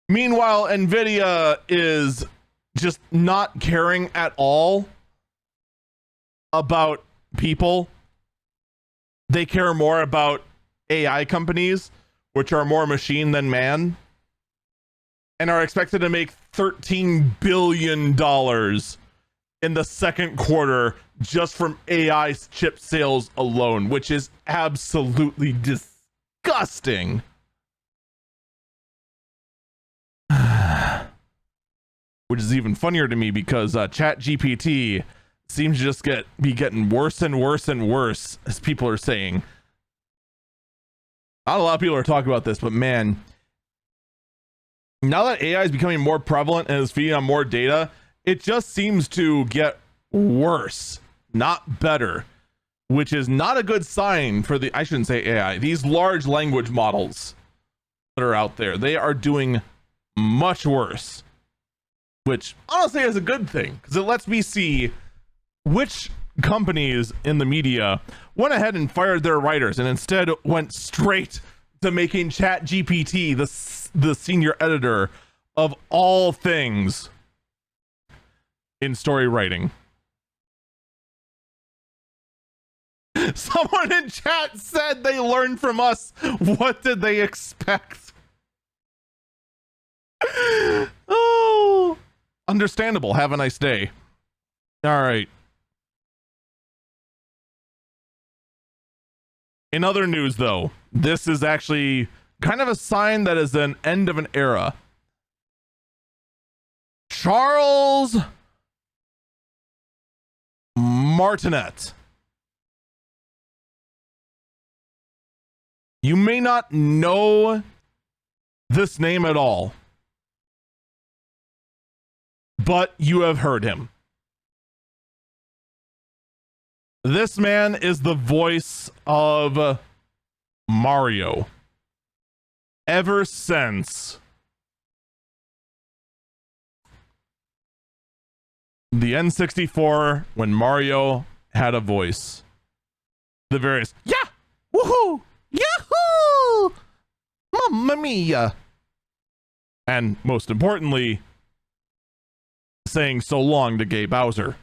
Meanwhile, Nvidia is just not caring at all about people. They care more about AI companies, which are more machine than man, and are expected to make $13 billion in the second quarter just from AI chip sales alone, which is absolutely disgusting. Which is even funnier to me because ChatGPT seems to just be getting worse and worse and worse, as people are saying. Not a lot of people are talking about this, but man, now that AI is becoming more prevalent and is feeding on more data, it just seems to get worse, not better, which is not a good sign for the, I shouldn't say AI, these large language models that are out there. They are doing much worse, which honestly is a good thing because it lets me see which companies in the media went ahead and fired their writers and instead went straight to making ChatGPT the senior editor of all things in story writing. Someone in chat said they learned from us. What did they expect? Oh, understandable. Have a nice day. All right. In other news, though, this is actually kind of a sign that is an end of an era. Charles Martinet. You may not know this name at all, but you have heard him. This man is the voice of Mario ever since the N64 when Mario had a voice. The various, yeah, woohoo, yahoo, mamma mia. And most importantly, saying so long to Gay Bowser.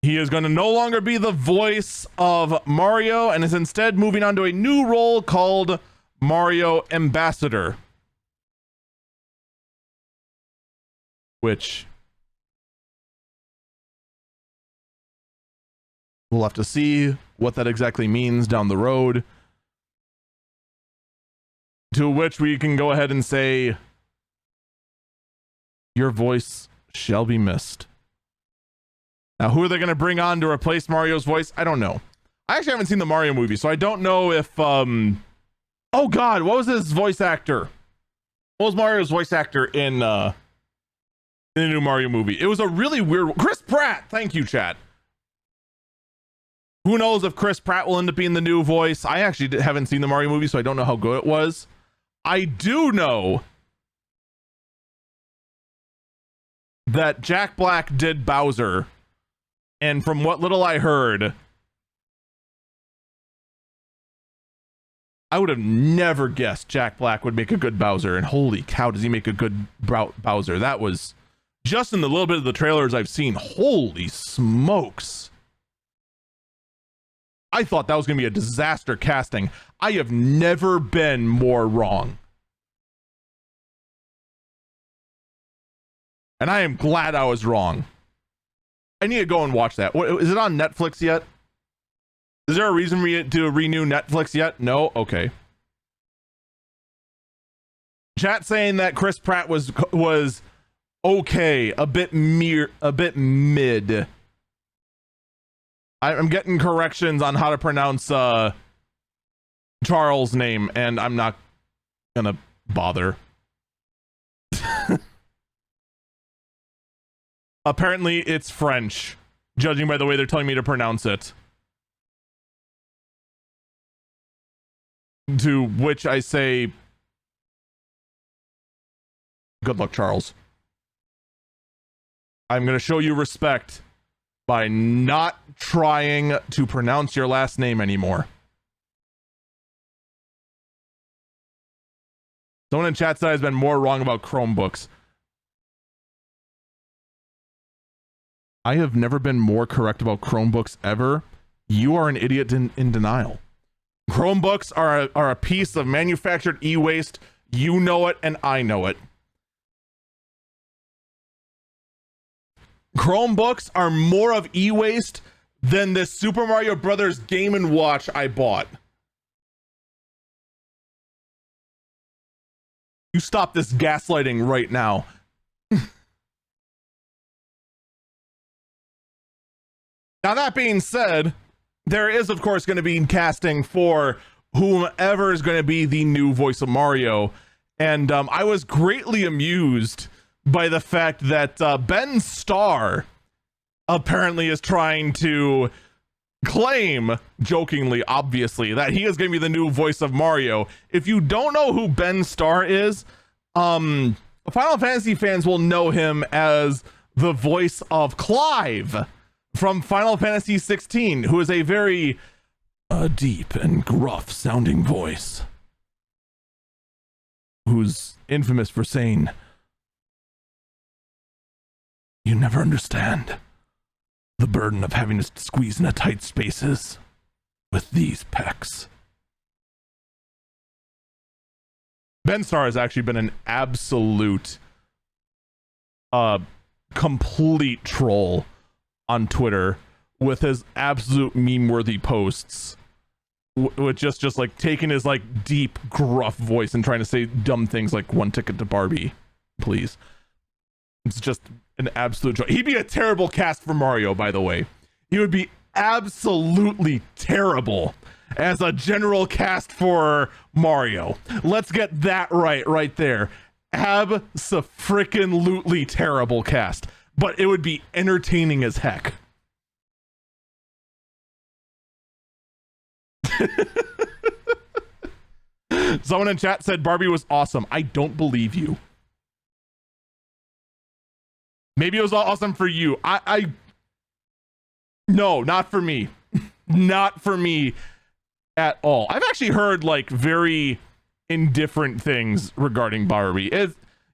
He is going to no longer be the voice of Mario and is instead moving on to a new role called Mario Ambassador. Which we'll have to see what that exactly means down the road. To which we can go ahead and say, your voice shall be missed. Now, who are they going to bring on to replace Mario's voice? I don't know. I actually haven't seen the Mario movie, so I don't know if, oh God, what was his voice actor? What was Mario's voice actor in the new Mario movie? It was a really weird, Chris Pratt. Thank you, chat. Who knows if Chris Pratt will end up being the new voice? I actually haven't seen the Mario movie, so I don't know how good it was. I do know that Jack Black did Bowser. And from what little I heard, I would have never guessed Jack Black would make a good Bowser. And holy cow, does he make a good Bowser. That was just in the little bit of the trailers I've seen. Holy smokes. I thought that was going to be a disaster casting. I have never been more wrong. And I am glad I was wrong. I need to go and watch that. What, is it on Netflix yet? Is there a reason to renew Netflix yet? No? Okay. Chat saying that Chris Pratt was okay, a bit mid. I'm getting corrections on how to pronounce Charles' name, and I'm not gonna bother. Apparently it's French, judging by the way they're telling me to pronounce it. To which I say, good luck, Charles. I'm going to show you respect by not trying to pronounce your last name anymore. Someone in chat said I've been more wrong about Chromebooks. I have never been more correct about Chromebooks ever. You are an idiot in denial. Chromebooks are a piece of manufactured e-waste. You know it, and I know it. Chromebooks are more of e-waste than this Super Mario Brothers Game & Watch I bought. You stop this gaslighting right now. Now, that being said, there is, of course, going to be casting for whomever is going to be the new voice of Mario. And I was greatly amused by the fact that Ben Starr apparently is trying to claim, jokingly, obviously, that he is going to be the new voice of Mario. If you don't know who Ben Starr is, Final Fantasy fans will know him as the voice of Clive from Final Fantasy 16, who is a very deep and gruff sounding voice, who's infamous for saying, "You never understand the burden of having to squeeze into tight spaces with these pecs." Ben Starr has actually been an absolute complete troll on Twitter with his absolute meme-worthy posts, with just like taking his like deep gruff voice and trying to say dumb things like "one ticket to Barbie, please." It's just an absolute joy. He'd be a terrible cast for Mario, by the way. He would be absolutely terrible as a general cast for Mario. Let's get that right there. Abso-frickin-lutely terrible cast. But it would be entertaining as heck. Someone in chat said Barbie was awesome. I don't believe you. Maybe it was awesome for you. No, not for me. Not for me at all. I've actually heard like very indifferent things regarding Barbie.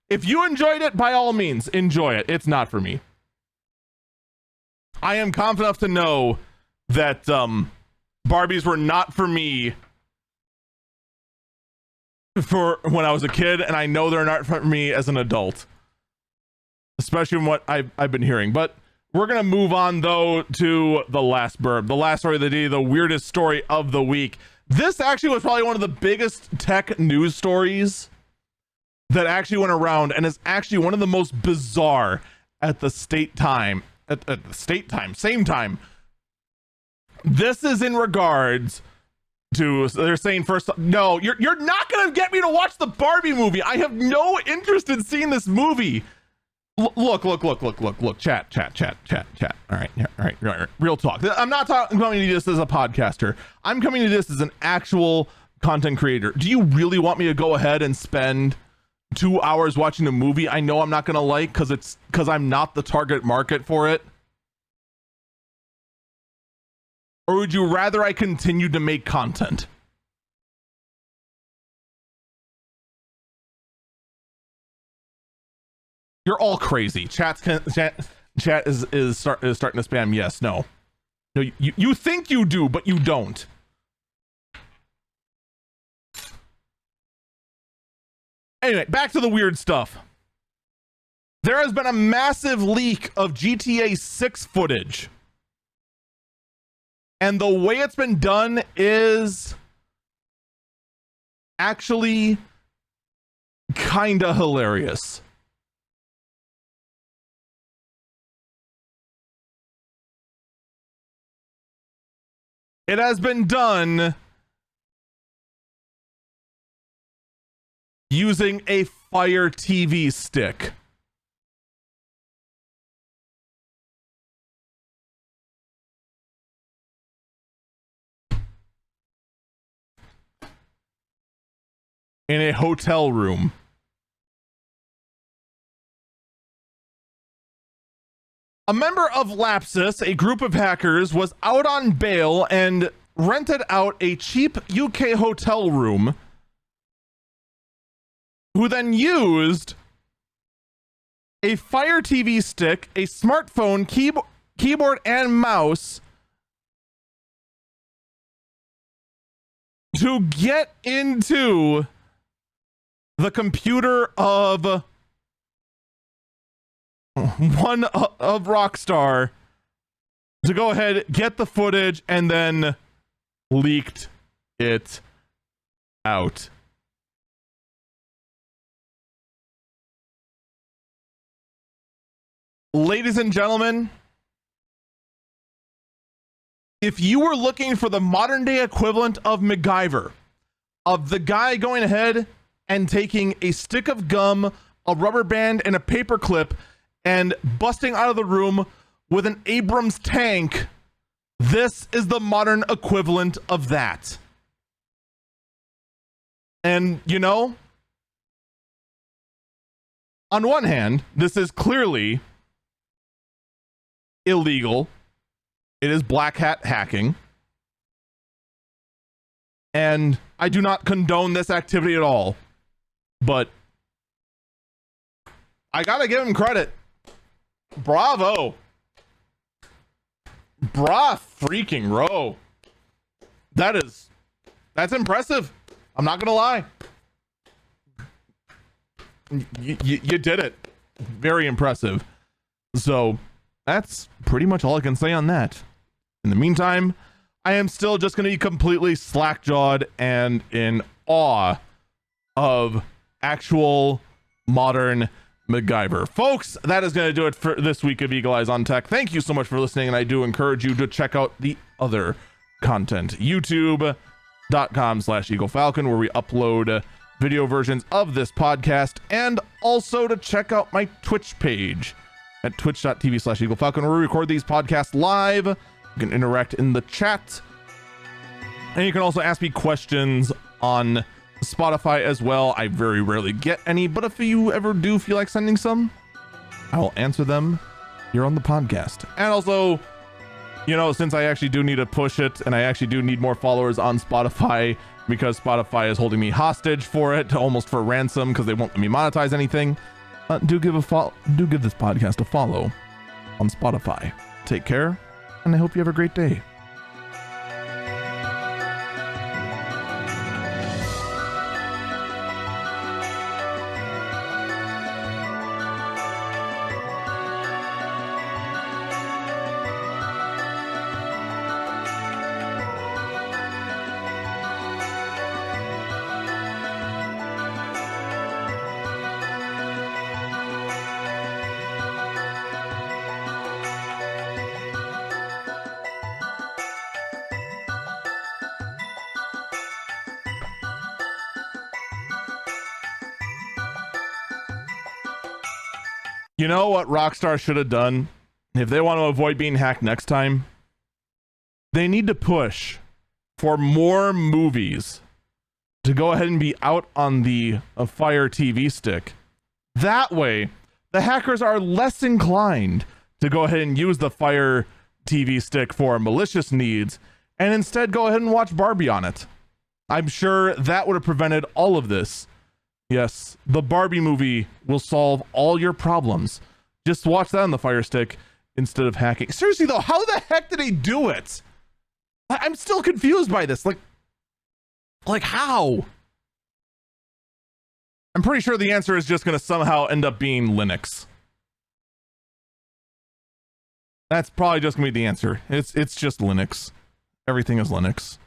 If you enjoyed it, by all means, enjoy it. It's not for me. I am confident enough to know that Barbies were not for me for when I was a kid, and I know they're not for me as an adult, especially from what I've been hearing. But we're gonna move on though to the last burb, the last story of the day, the weirdest story of the week. This actually was probably one of the biggest tech news stories that actually went around, and is actually one of the most bizarre at the same time. This is in regards to, they're saying first, no, you're not gonna get me to watch the Barbie movie. I have no interest in seeing this movie. Look, chat. All right. Real talk. I'm not coming to this as a podcaster. I'm coming to this as an actual content creator. Do you really want me to go ahead and spend 2 hours watching a movie I know I'm not gonna like because I'm not the target market for it? Or would you rather I continue to make content? You're all crazy. Chat is starting to spam. Yes, no. You think you do, but you don't. Anyway, back to the weird stuff. There has been a massive leak of GTA 6 footage. And the way it's been done is actually kinda hilarious. It has been done using a Fire TV stick. In a hotel room. A member of Lapsus, a group of hackers, was out on bail and rented out a cheap UK hotel room, who then used a Fire TV stick, a smartphone, keyboard, and mouse to get into the computer of one of Rockstar to go ahead, get the footage, and then leaked it out. Ladies and gentlemen, if you were looking for the modern day equivalent of MacGyver, of the guy going ahead and taking a stick of gum, a rubber band, and a paper clip and busting out of the room with an Abrams tank, this is the modern equivalent of that. And, you know, on one hand, this is clearly illegal. It is black hat hacking. And I do not condone this activity at all. But I gotta give him credit. Bravo. Bra freaking row. That's impressive. I'm not gonna lie. You did it. Very impressive. So that's pretty much all I can say on that. In the meantime, I am still just going to be completely slack-jawed and in awe of actual modern MacGyver. Folks, that is going to do it for this week of Eagle Eyes on Tech. Thank you so much for listening, and I do encourage you to check out the other content. YouTube.com/EagleFalcon, where we upload video versions of this podcast, and also to check out my Twitch page at twitch.tv/EagleFalcon, where we record these podcasts live. You can interact in the chat, and you can also ask me questions on Spotify as well. I very rarely get any, but if you ever do feel like sending some, I will answer them here on the podcast. And also, you know, since I actually do need to push it and I actually do need more followers on Spotify because Spotify is holding me hostage for it, almost for ransom because they won't let me monetize anything, do give this podcast a follow on Spotify. Take care, and I hope you have a great day. You know what Rockstar should have done? If they want to avoid being hacked next time, they need to push for more movies to go ahead and be out on the Fire TV stick. That way, the hackers are less inclined to go ahead and use the Fire TV stick for malicious needs and instead go ahead and watch Barbie on it. I'm sure that would have prevented all of this. Yes, the Barbie movie will solve all your problems. Just watch that on the Fire Stick instead of hacking. Seriously though, how the heck did they do it? I'm still confused by this. Like how? I'm pretty sure the answer is just going to somehow end up being Linux. That's probably just going to be the answer. It's just Linux. Everything is Linux.